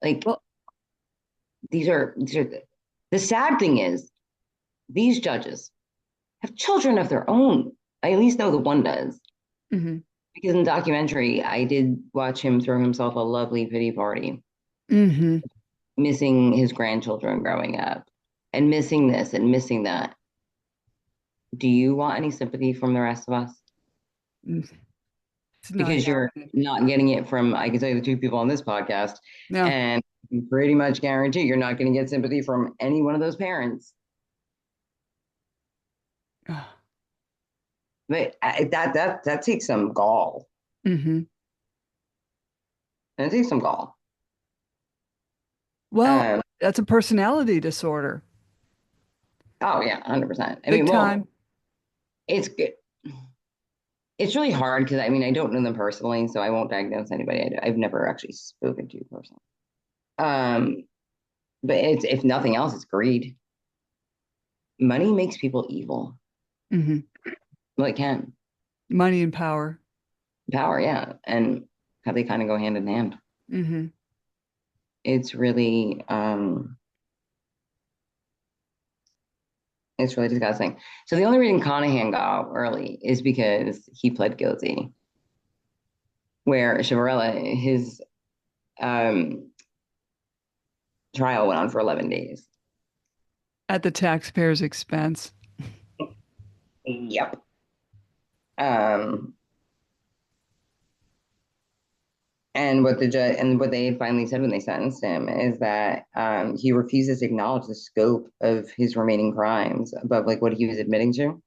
Like Well, these are the sad thing is these judges have children of their own. I at least know the one does. mm-hmm. Because in the documentary, I did watch him throw himself a lovely pity party, Mm-hmm. missing his grandchildren growing up and missing this and missing that. Do you want any sympathy from the rest of us? It's not Because you're happening. not getting it from, I can tell you the two people on this podcast, No. and pretty much guarantee you're not going to get sympathy from any one of those parents. But that takes some gall. Mm-hmm. That takes some gall. Well, Um, that's a personality disorder. oh yeah, 100%. I Big mean, well, time. it's good. It's really hard because I mean I don't know them personally, so I won't diagnose anybody. I've never actually spoken to personally. Um, but it's if nothing else, it's greed. Money makes people evil. Mm-hmm. Well, it can. Money and power. Power, yeah, and how they kind of go hand in hand. Mm-hmm. It's it's really disgusting. So the only reason Conahan got out early is because he pled guilty. Where Ciavarella, his um, trial went on for 11 days. At the taxpayer's expense. Yep. Um, and what they finally said when they sentenced him is that he refuses to acknowledge the scope of his remaining crimes above like what he was admitting to.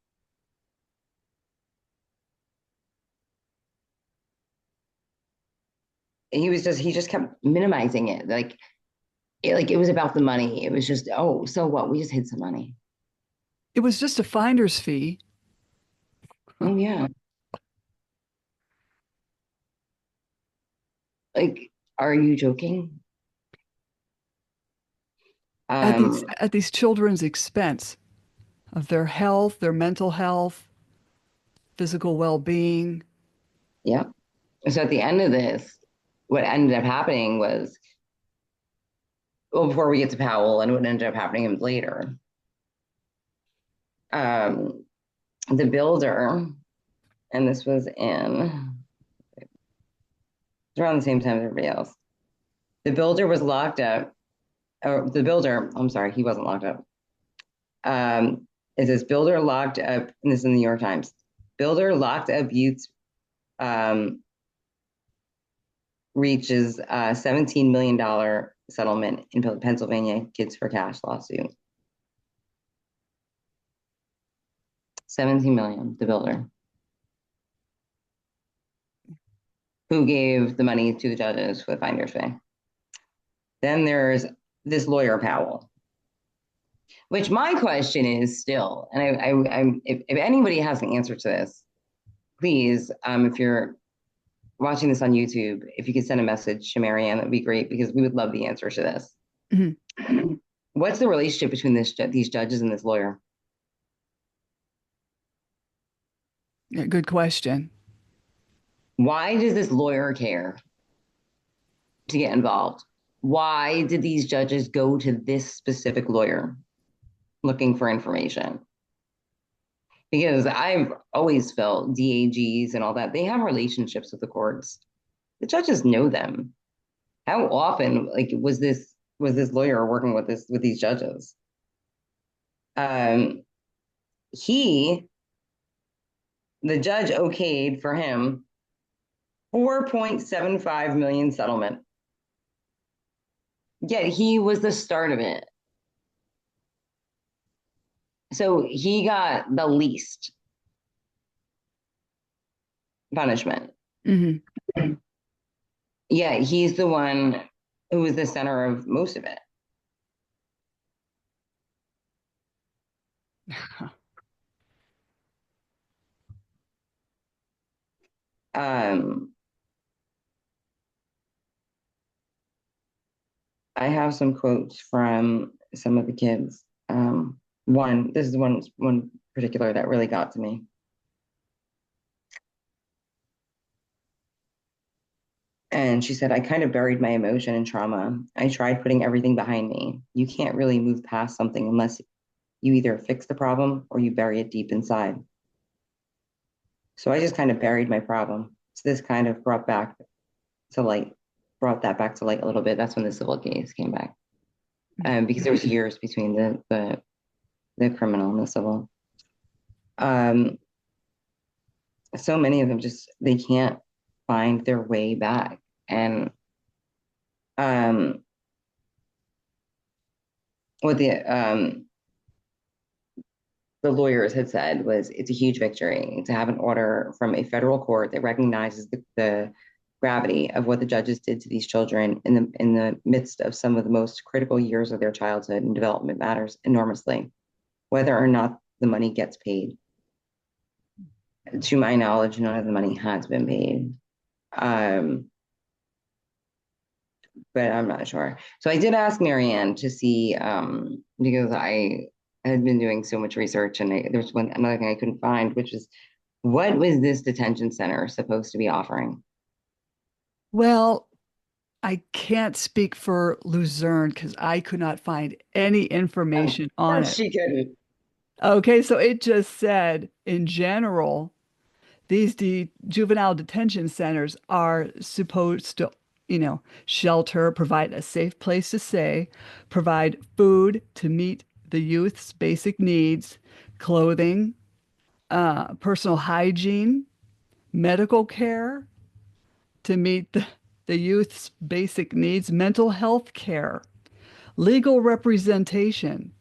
he just kept minimizing it. Like it was about the money. It was just, oh, so what? We just hid some money. It was just a finder's fee. Oh yeah. Like, are you joking? At these Um, at these children's expense of their health, their mental health, physical well-being. yeah. So at the end of this, what ended up happening was, well, before we get to Powell and what ended up happening later, um, the builder, and this was around the same time as everybody else. The builder was locked up. Or the builder, I'm sorry, he wasn't locked up. It says builder locked up, and this is in the New York Times. Builder locked up youths um, reaches $17 million settlement in Pennsylvania Kids for Cash lawsuit. 17 million, the builder. Who gave the money to the judges for the finder's fee. Then there's this lawyer, Powell, which my question is still, and if anybody has an answer to this, please, if you're watching this on YouTube, if you could send a message to Maryann, that would be great because we would love the answer to this. Mhm. What's the relationship between these judges and this lawyer? Yeah, good question. Why does this lawyer care to get involved? Why did these judges go to this specific lawyer looking for information? Because I've always felt DAGs and all that, they have relationships with the courts. The judges know them. How often was this lawyer working with these judges? Um, he the judge okayed for him 4.75 million settlement. Yet he was the start of it. So he got the least punishment. Hmm. Yet he's the one who was the center of most of it. Um, I have some quotes from some of the kids. This is one particular that really got to me. And she said, I kind of buried my emotion and trauma. I tried putting everything behind me. You can't really move past something unless you either fix the problem or you bury it deep inside. So I just kind of buried my problem. So this kind of to light, brought that back to light a little bit. That's when the civil case came back. Because there was years between the criminal and the civil. Um, so many of them they can't find their way back. And um, what the lawyers had said was it's a huge victory to have an order from a federal court that recognizes the gravity of what the judges did to these children in the midst of some of the most critical years of their childhood, and development matters enormously, whether or not the money gets paid. To my knowledge, none of the money has been paid. Um, but I'm not sure. So I did ask Maryann to see, because I had been doing so much research, and there's another thing I couldn't find, which is what was this detention center supposed to be offering? Well, I can't speak for Luzerne because I could not find any Of information on course it. she couldn't. Okay, so it just said in general, these juvenile detention centers are supposed to, shelter, provide a safe place to stay, provide food to meet the youth's basic needs, clothing, personal hygiene, medical care to meet the youth's basic needs, mental health care, legal representation,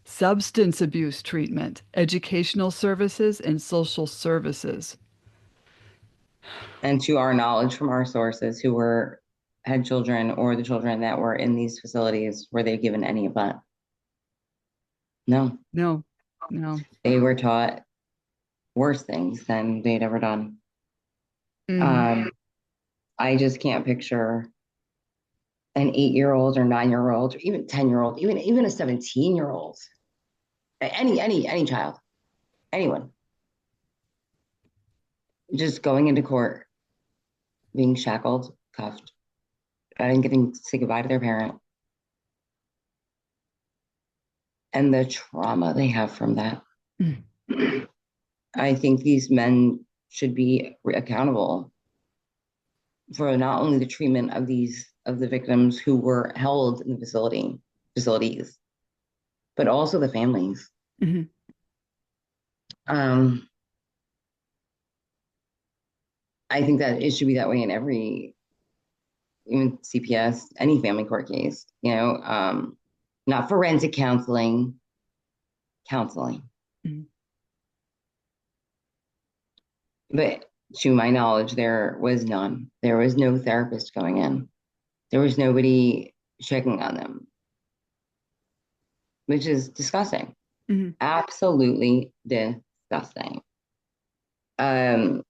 substance abuse treatment, educational services, and social services. And to our knowledge from our sources who were had children or the children that were in these facilities were they given any of that? No, No, no. they were taught worse things than they'd ever done. Hmm. Um, I just can't picture an 8-year-old or 9-year-old or even 10-year-old, even a 17-year-old, any child, anyone, just going into court, being shackled, cuffed, and getting to say goodbye to their parent, and the trauma they have from that. I think these men should be accountable for not only the treatment of the victims who were held in the facilities, but also the families. Hmm. Um, I think that it should be that way in every, even CPS, any family court case, not forensic counseling. Hmm. But to my knowledge, there was none. There was no therapist going in. There was nobody checking on them, which is disgusting. Hmm. Absolutely disgusting. Um,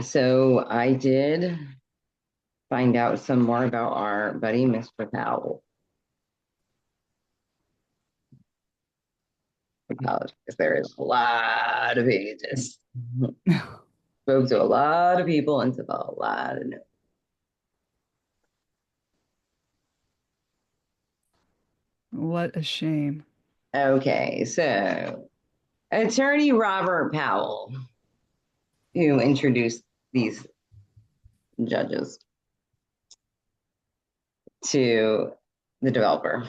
so I did find out some more about our buddy, Mr. Powell. Because there is a lot of pages. Spoke to a lot of people and took a lot of notes. What a shame. Okay, so attorney Robert Powell, who introduced these judges to the developer.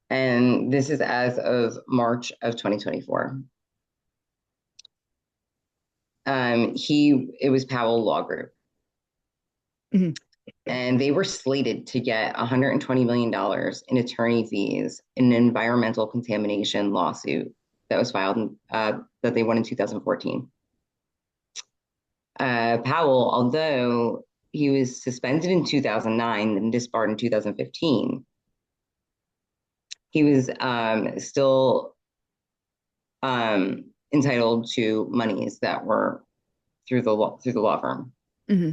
And this is as of March of 2024. It was Powell Law Group. Hmm. And they were slated to get $120 million in attorney fees in an environmental contamination lawsuit that was filed that they won in 2014. Powell, although he was suspended in 2009 and disbarred in 2015, he was still entitled to monies that were through the law firm, Hmm.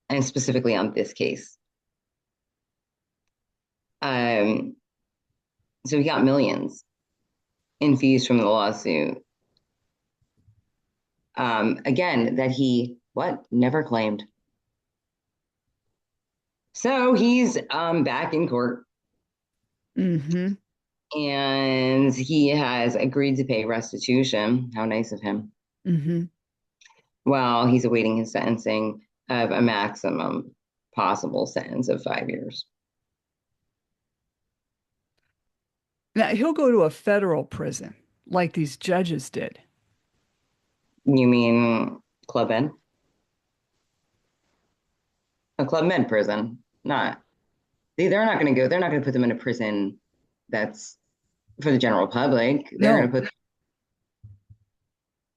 and specifically on this case. Um, so he got millions in fees from the lawsuit. Again, that he never claimed. So he's back in court, Hmm. and he has agreed to pay restitution. How nice of him. Hmm. While he's awaiting his sentencing of a maximum possible sentence of 5 years. Now he'll go to a federal prison like these judges did. You mean Club Med? A Club Med prison? Not. They're not going to go. They're not going to put them in a prison that's for the general public. They're going No, to put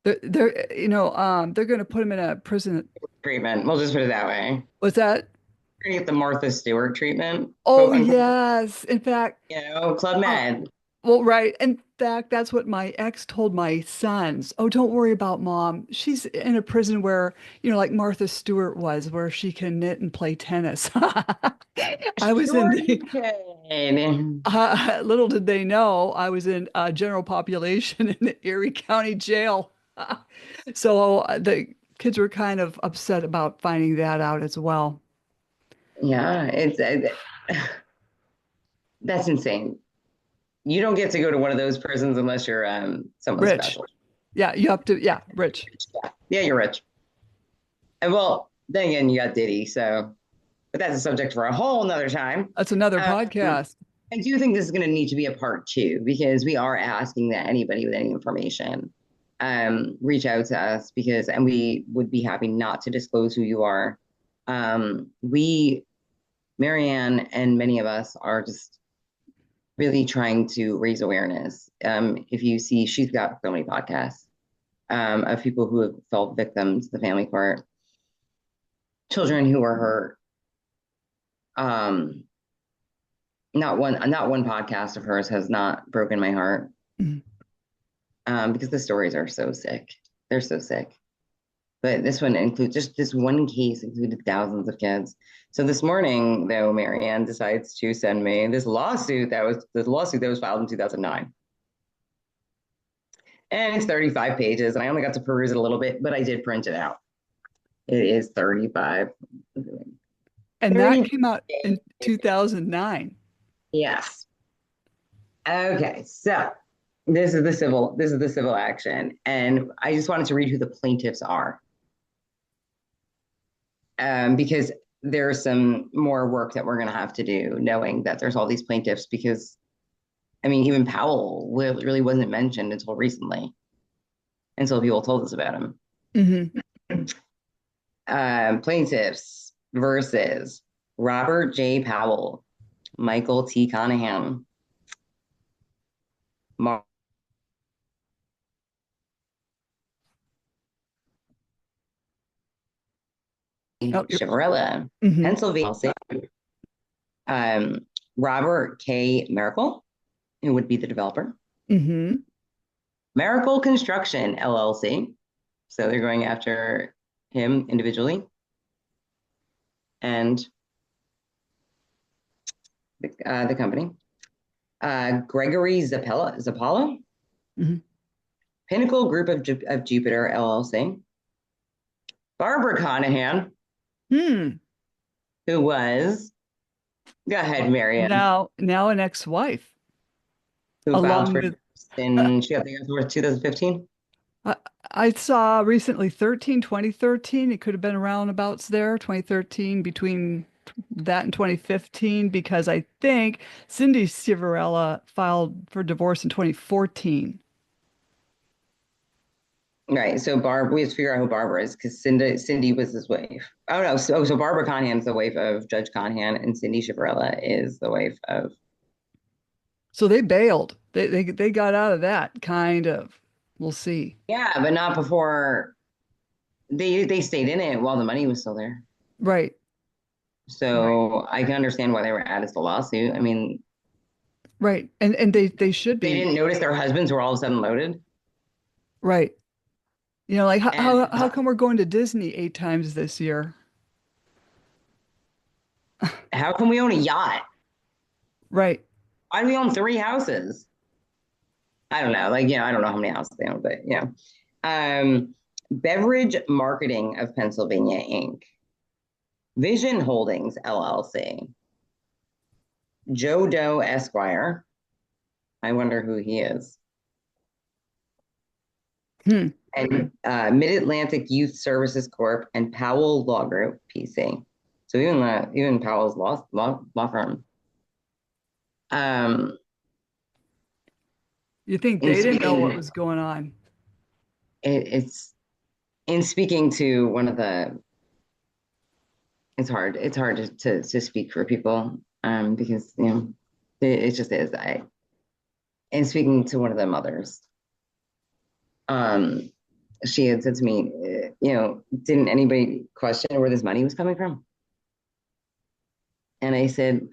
they're going to put him in a prison. treatment. We'll just put it that way. Was that? We're going to get the Martha Stewart treatment, Oh, quote unquote. yes. In fact, Club uh, Med. well, right. In fact, that's what my ex told my sons. Oh, don't worry about mom. She's in a prison where, like Martha Stewart was, where she can knit and play tennis. I was in Sure you the, can. little did they know, I was in general population in the Erie County Jail. So the kids were kind of upset about finding that out as well. Yeah, that's insane. You don't get to go to one of those prisons unless you're someone Rich. special. Yeah, you have to, yeah, Rich. Yeah, you're rich. And well, then again, you got Diddy, so but that's a subject for a whole nother time. That's another Um, podcast. I do think this is going to need to be a part two because we are asking that anybody with any information reach out to us and we would be happy not to disclose who you are. Maryann and many of us are just really trying to raise awareness. If you see, she's got so many podcasts of people who have felt victims, the family court. children who were hurt. Um, not one podcast of hers has not broken my heart, Mhm. because the stories are so sick. They're so sick. But this one includes just this one case included thousands of kids. So this morning, though, Maryann decides to send me this lawsuit that was filed in 2009. And it's 35 pages, and I only got to peruse it a little bit, but I did print it out. It is 35. And that 30. came out in 2009. Yes. Okay, so this is the civil action, and I just wanted to read who the plaintiffs are, because there's some more work that we're going to have to do, knowing that there's all these plaintiffs. Because I mean, even Powell really wasn't mentioned until recently, until people told us about him. Hmm. Plaintiffs versus Robert J. Powell, Michael T. Conahan, Mark Oh, Ciavarella, hmm. Pennsylvania, um, Robert K. Mericle, who would be the developer, Hmm. Mericle Construction LLC. So they're going after him individually, and the company. Gregory Zappala, Hmm. Pinnacle Group of Jupiter LLC. Barbara Conahan, Hmm. who was, go ahead, Maryann, Now an ex-wife, who filed along for with divorce she got the divorce 2015. I, I saw recently 2013. It could have been around abouts there, 2013, between that and 2015, because I think Cindy Ciavarella filed for divorce in 2014. Right. So we have to figure out who Barbara is, because Cindy was his wife. Oh no. So Barbara Conahan is the wife of Judge Conahan, and Cindy Ciavarella is the wife of. So they bailed. They got out of that, kind of. We'll see. Yeah, but not before they stayed in it while the money was still there. Right. Right. So I can understand why they were added to the lawsuit. I mean, Right. And they should they be. didn't notice their husbands were all of a sudden loaded. Right. Like And how come we're going to Disney 8 times this year? how can we own a yacht? Right. Why do we own three houses? I don't know. Like, I don't know how many houses they own, but Beverage Marketing of Pennsylvania, Inc., Vision Holdings, LLC, Joe Doe Esquire. I wonder who he is. Hmm. And Mid-Atlantic Youth Services Corp. And Powell Law Group, PC. So even Powell's law firm. Um, You think in they didn't know what speaking, was going on? it's in speaking to one of the. It's hard to speak for people, because it just is. In speaking to one of the mothers, um, she had said to me, didn't anybody question where this money was coming from? And I said,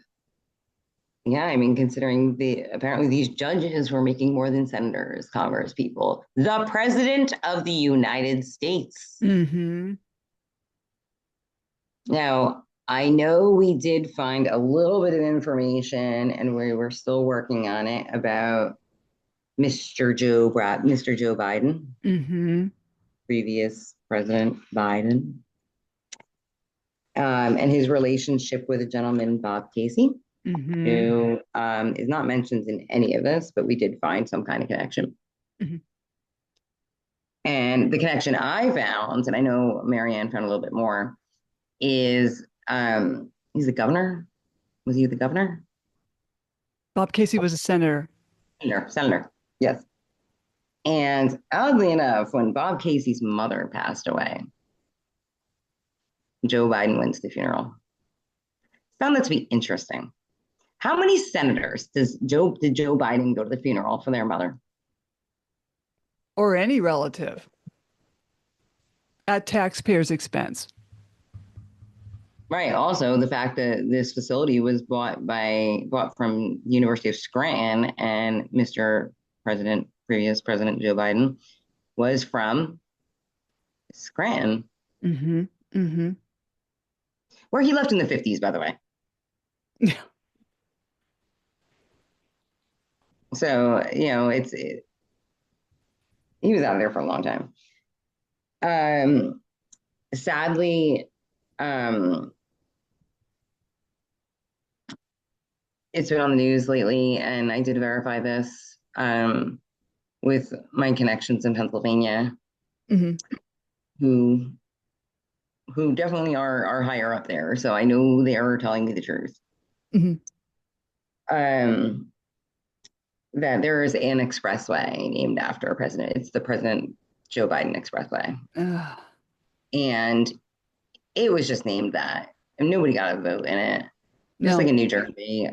yeah, I mean, considering apparently these judges were making more than senators, Congress people, the president of the United States. Hmm. Now, I know we did find a little bit of information, and we were still working on it, about Mr. Joe Biden, Hmm. previous President Biden, and his relationship with a gentleman, Bob Casey, Hmm. who is not mentioned in any of this, but we did find some kind of connection. Hmm. And the connection I found, and I know Maryann found a little bit more, is he's the governor. Was he the governor? Bob Casey was a senator. Senator. Yes. And oddly enough, when Bob Casey's mother passed away, Joe Biden went to the funeral. Found that to be interesting. How many senators did Joe Biden go to the funeral for their mother? Or any relative at taxpayers' expense. Right. Also, the fact that this facility was bought from University of Scranton, and Mr. President, previous President Joe Biden, was from Scranton, Mm-hmm. Mm-hmm. where he left in the 50s, by the way. Yeah. So, he was out there for a long time. Um, Sadly, um, it's been on the news lately, and I did verify this with my connections in Pennsylvania, Mm-hmm. who definitely are higher up there. So I know they are telling me the truth. Mm-hmm. Um, that there is an expressway named after a president. It's the President Joe Biden Expressway, Ugh. and it was just named that, and nobody got a vote in it. Just like No. in New Jersey,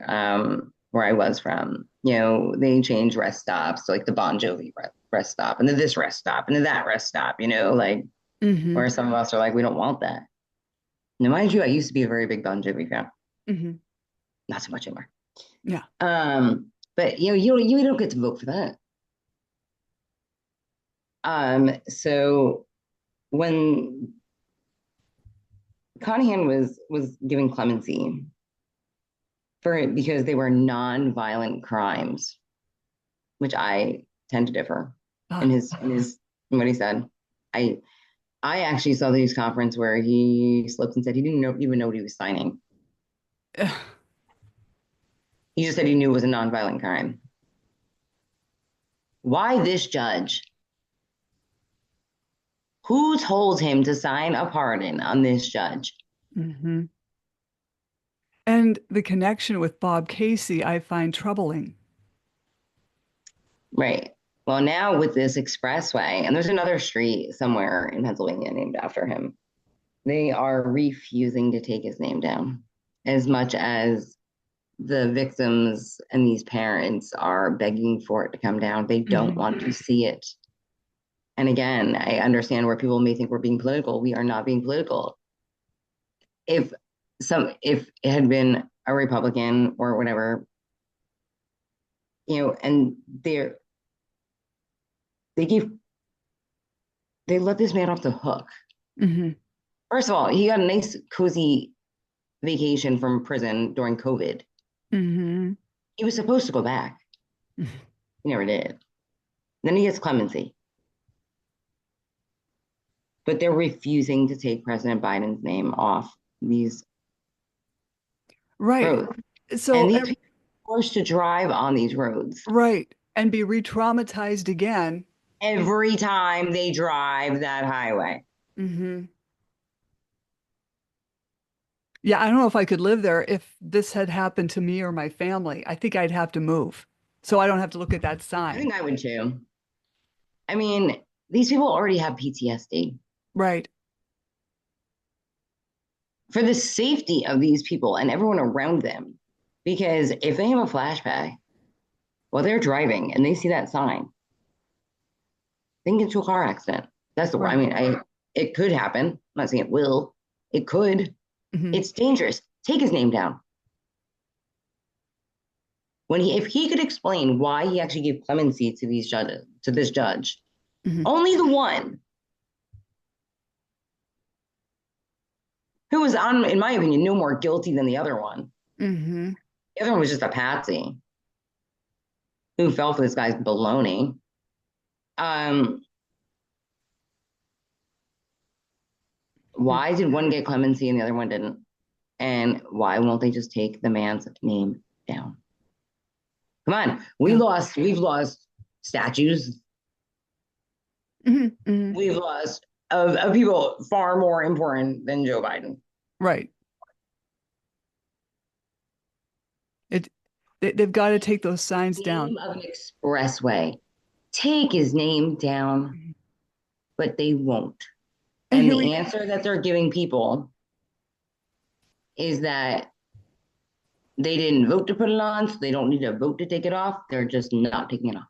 where I was from, they changed rest stops to like the Bon Jovi rest stop, and then this rest stop, and then that rest stop. Like Mm-hmm. where some of us are like, we don't want that. Now, mind you, I used to be a very big Bon Jovi fan. Mm-hmm. Not so much anymore. Yeah. But you don't get to vote for that. So when Conahan was giving clemency for it because they were non-violent crimes, which I tend to differ in Ah. his in what he said. I I actually saw the news conference where he slipped and said he even know what he was signing. Ugh. He just said he knew it was a non-violent crime. Why this judge? Who told him to sign a pardon on this judge? Mm-hmm. And the connection with Bob Casey, I find troubling. Right. Well, now with this expressway, and there's another street somewhere in Pennsylvania named after him, they are refusing to take his name down as much as the victims and these parents are begging for it to come down. They don't Mm-hmm. want to see it. And again, I understand where people may think we're being political. We are not being political. If if it had been a Republican or whatever, and they gave they let this man off the hook. Mm-hmm. First of all, he got a nice cozy vacation from prison during COVID. Mm-hmm. He was supposed to go back. He never did. Then he gets clemency. But they're refusing to take President Biden's name off these Right. roads. So, And these people are forced to drive on these roads right. And be re-traumatized again. every time they drive that highway. Mm-hmm. Yeah, I don't know if I could live there if this had happened to me or my family. I think I'd have to move. So I don't have to look at that I sign. think I would too. I mean, these people already have PTSD. Right. For the safety of these people and everyone around them. Because if they have a flashback while they're driving and they see that sign, they can get into a car accident. That's the I Right. mean, I it could happen. I'm not saying it will. It could. Hmm. It's dangerous. Take his name down. When if he could explain why he actually gave clemency to these judges, to this judge, Hmm. only the one who was on, in my opinion, no more guilty than the other one. Hmm. The other one was just a patsy who fell for this guy's baloney. Um, why did one get clemency and the other one didn't? And why won't they just take the man's name down? Come on, Yeah. we've lost statues. Hmm. Hmm. We've lost of people far more important than Joe Biden. Right. It they've got to take those signs down. Name of an expressway. Take his name down, Mhm. but they won't. And And here the we answer that they're giving people is that they didn't vote to put it on, so they don't need to vote to take it off. They're just not taking it off.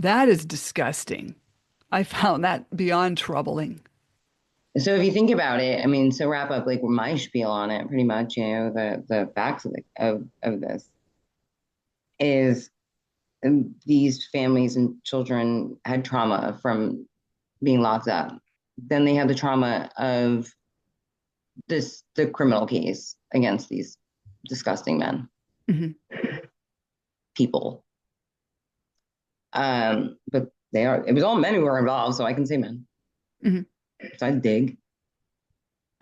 that is disgusting. I found that beyond troubling. So if you think about it, I mean, so wrap up like my spiel on it, pretty much, the facts of this is these families and children had trauma from being locked up. Then they had the trauma of the criminal case against these disgusting men, Hmm. people. But it was all men who were involved, so I can say men. Hmm. So I dig.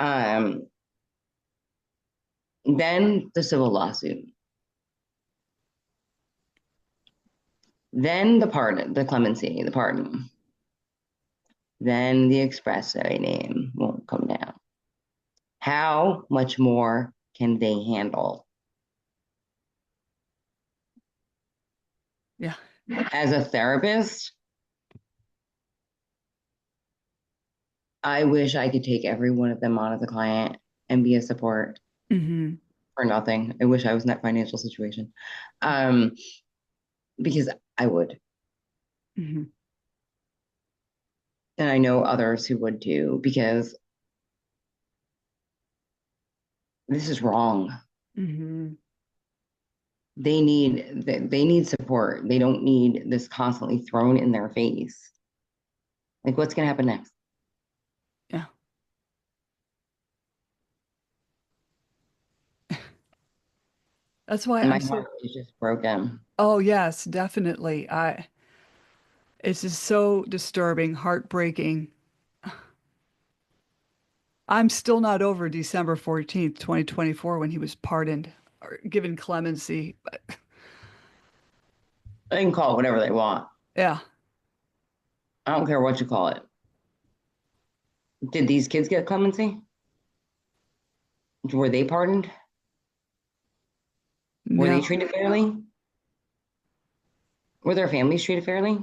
Um, then the civil lawsuit. Then the pardon, the clemency, the pardon. Then the expressway name won't come down. How much more can they handle? Yeah. As a therapist, I wish I could take every one of them on as a client and be a support Hmm. for nothing. I wish I was in that financial situation. Um, because I would. Hmm. And I know others who would too, because this is wrong. Hmm. They need support. They don't need this constantly thrown in their face. Like what's gonna happen next? Yeah. That's why And my I'm so, heart is just broken. oh yes, definitely. It's just so disturbing, heartbreaking. I'm still not over December 14th, 2024, when he was pardoned or given clemency. But They can call it whatever they want. yeah, I don't care what you call it. Did these kids get clemency? Were they pardoned? Were they no. treated fairly? Were their families treated fairly?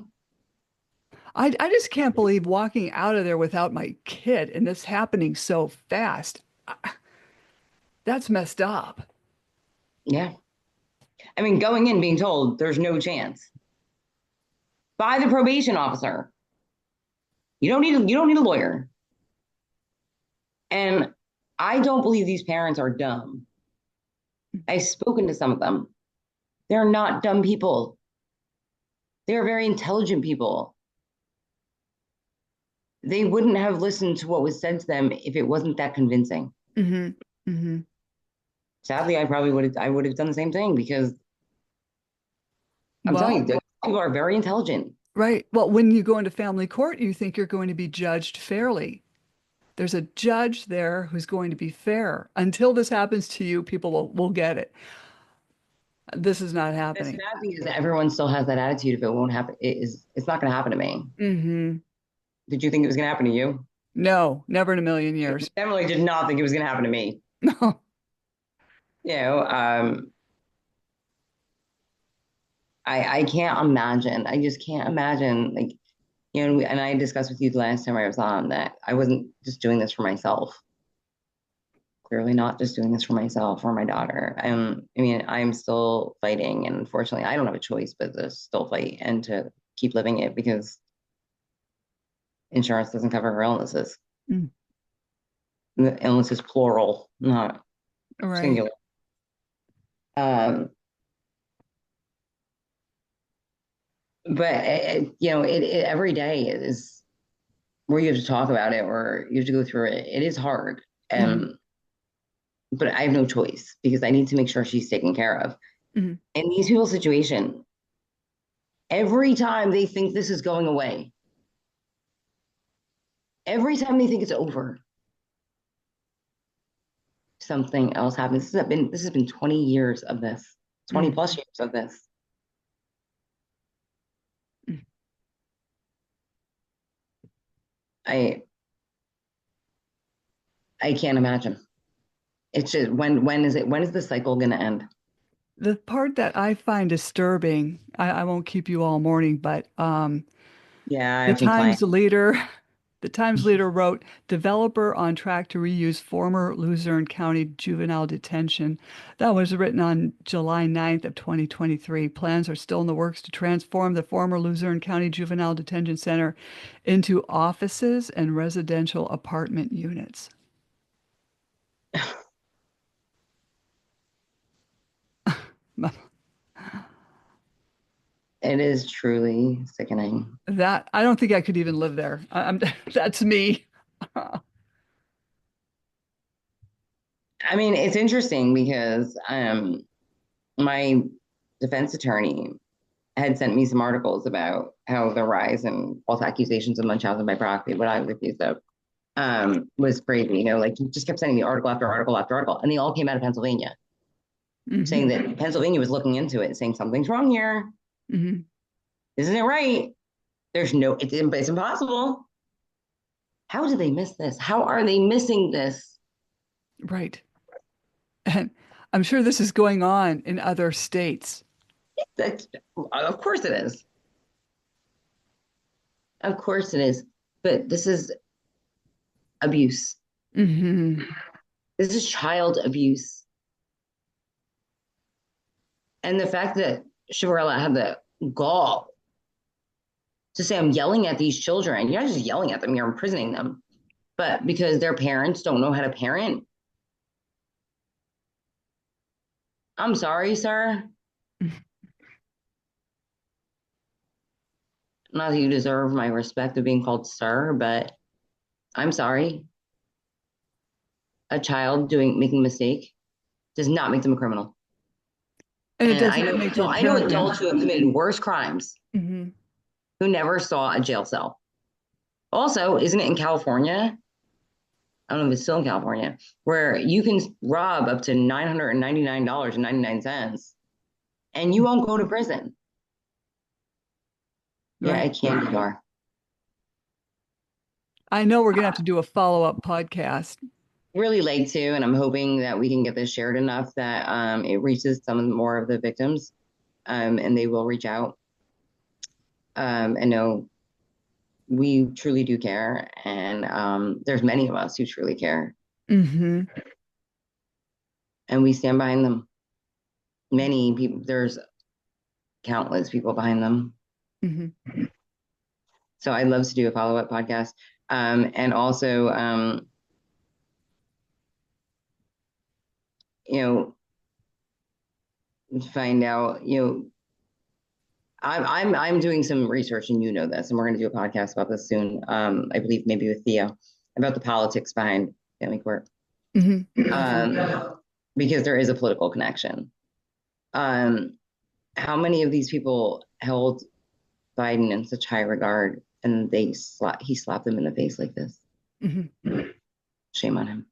I just can't believe walking out of there without my kid and this happening so fast. That's messed up. Yeah. I mean, going in being told there's no chance by the probation officer. You don't need a lawyer. And I don't believe these parents are dumb. I've spoken to some of them. They're not dumb people. They're very intelligent people. They wouldn't have listened to what was said to them if it wasn't that convincing. Hmm. Hmm. Sadly, I would have done the same thing because I'm telling Well, you, people are very intelligent. right. Well, when you go into family court, you think you're going to be judged fairly. There's a judge there who's going to be fair. Until this happens to you, people will get it. This is not The happening. sad thing is that everyone still has that attitude. If it won't happen, it's not going to happen to me. Hmm. Did you think it was going to happen to you? No, never in a million years. Definitely did not think it was going to happen to me. No. You know, I can't imagine. I just can't imagine. Like, and I discussed with you the last time I was on that I wasn't just doing this for myself. Clearly not just doing this for myself or my daughter. I mean, I'm still fighting, and unfortunately, I don't have a choice but to still fight and to keep living it because insurance doesn't cover her illnesses. Mm. The illness is plural, not Right. singular. Um, but every day is where you have to talk about it or you have to go through it. It is hard, Hmm. but I have no choice because I need to make sure she's taken care of. Hmm. In these people's situation, every time they think this is going away, every time they think it's over, something else happens. This has been 20 years of this, 20 Hmm. plus years of this. I I can't imagine. It's just when is the cycle gonna end? The part that I find disturbing, I won't keep you all morning, but Yeah, I the have some clients. Times leader. The Times leader wrote, developer on track to reuse former Luzerne County juvenile detention. That was written on July 9th of 2023. Plans are still in the works to transform the former Luzerne County Juvenile Detention Center into offices and residential apartment units. It is truly sickening. That I don't think I could even live there. That's me. I mean, it's interesting because my defense attorney had sent me some articles about how the rise in false accusations of Munchausen by proxy, what I was accused of, was crazy. You know, like he just kept sending me article after article after article, and they all came out of Pennsylvania, saying Hmm. that Pennsylvania was looking into it, saying something's wrong here. Hmm. Isn't it right? There's no, it's impossible. How did they miss this? How are they missing this? Right. And I'm sure this is going on in other states. That, of course it is. Of course it is. But this is abuse. Hmm. This is child abuse. And the fact that Ciavarella had the gall to say, I'm yelling at these children. You're not just yelling at them, you're imprisoning them. But because their parents don't know how to parent, I'm sorry, sir. Not that you deserve my respect of being called sir, but I'm sorry. A child making a mistake does not make them a criminal. And it And I doesn't know make the I know parent one. adults who have committed worse crimes Hmm. who never saw a jail cell. Also, isn't it in California? I don't know if it's still in California, where you can rob up to $999.99 and you won't go to prison. Yeah, Right. it can be far. I know we're going to have to do a follow-up podcast. Really late too, and I'm hoping that we can get this shared enough that it reaches some more of the victims, and they will reach out and know we truly do care, and there's many of us who truly care, Hmm. and we stand behind them. Many people, there's countless people behind them. Hmm. So I'd love to do a follow-up podcast, and also, you know, find out, I'm doing some research, and you know this, and we're going to do a podcast about this soon. I believe maybe with Theo about the politics behind family court, Hmm. because there is a political connection. Um, how many of these people held Biden in such high regard, and he slapped them in the face like this? Hmm. Shame on him.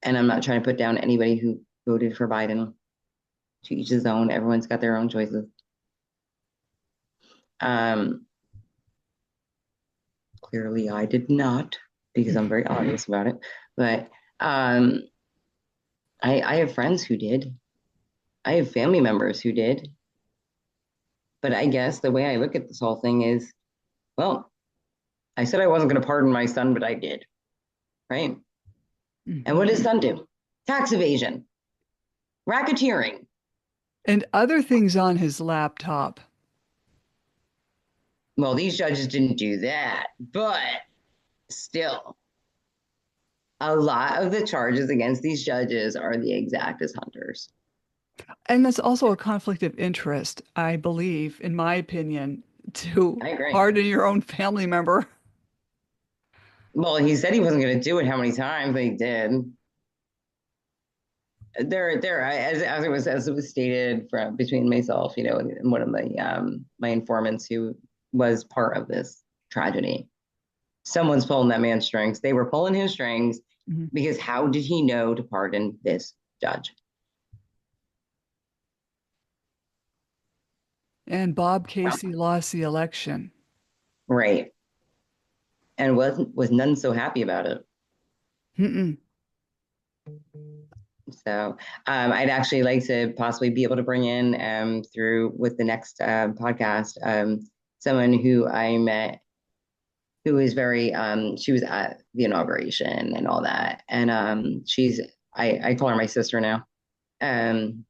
And I'm not trying to put down anybody who voted for Biden. To each his own. Everyone's got their own choices. Um, Clearly, I did not because I'm very honest about it. But um, I have friends who did. I have family members who did. But I guess the way I look at this whole thing is, well, I said I wasn't going to pardon my son, but I did, right? And what Hmm. did his son do? Tax evasion, racketeering. And other things on his laptop. Well, these judges didn't do that, but still, a lot of the charges against these judges are the exact as Hunter's. And that's also a conflict of interest, I believe, in my opinion, to I agree. pardon your own family member. Well, he said he wasn't going to do it. How many times they did? As it was stated from between myself, and one of my informants who was part of this tragedy. Someone's pulling that man's strings. They were pulling his strings Mhm. because how did he know to pardon this judge? And Bob Casey lost the election. Right. And was none so happy about it. Mm-mm. So I'd actually like to possibly be able to bring in through with the next podcast someone who I met who is very she was at the inauguration and all that. And I call her my sister now. Um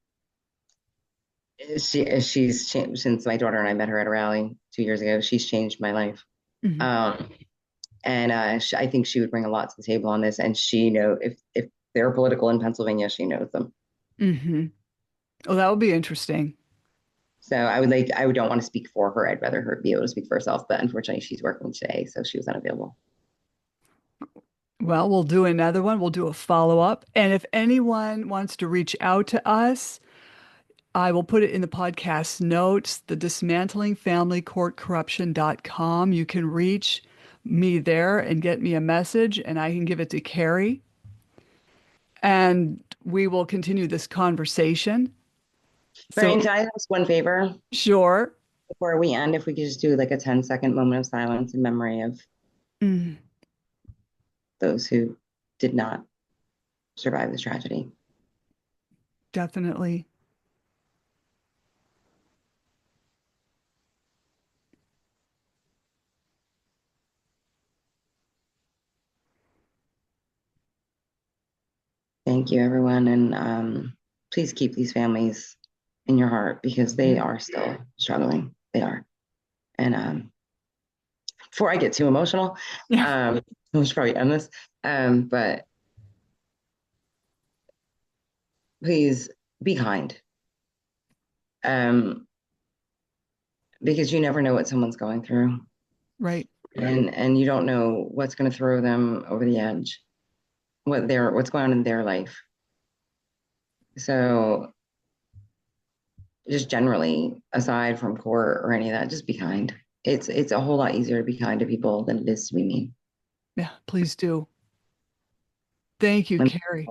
she's changed since my daughter and I met her at a rally 2 years ago. She's changed my life. Hmm. Um and I think she would bring a lot to the table on this. And she know if they're political in Pennsylvania, she knows them. Hmm. Oh, that would be interesting. So I don't want to speak for her. I'd rather her be able to speak for herself. But unfortunately, she's working today, so she was unavailable. Well, we'll do another one. We'll do a follow-up. And if anyone wants to reach out to us, I will put it in the podcast notes, the dismantlingfamilycourtcorruption.com. You can reach me there and get me a message, and I can give it to Carrie. And we will continue this conversation. Brian, So, can I ask one favor sure. before we end? If we could just do like a 10-second moment of silence in memory of Mm, those who did not survive this tragedy. definitely. Thank you, everyone. And please keep these families in your heart because they Yeah. are still struggling. They are. And before I get too emotional, Yeah. I should probably end this. But please be kind. Um, because you never know what someone's going through. Right. And you don't know what's going to throw them over the edge, what's going on in their life. So just generally, aside from court or any of that, just be kind. It's a whole lot easier to be kind to people than it is to be mean. Yeah. Please do. Thank you, And Carrie.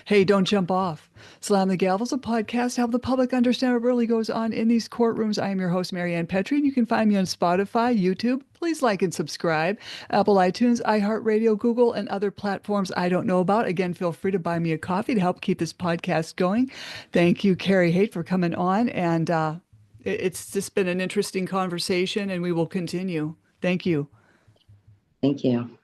Hey, don't jump off. Slam the Gavel's a podcast to help the public understand what really goes on in these courtrooms. I am your host, Maryann Petri, and you can find me on Spotify, YouTube. Please like and subscribe. Apple iTunes, iHeartRadio, Google, and other platforms I don't know about. Again, feel free to buy me a coffee to help keep this podcast going. Thank you, Carrie Haight, for coming on. And it's just been an interesting conversation, and we will continue. Thank you. thank you.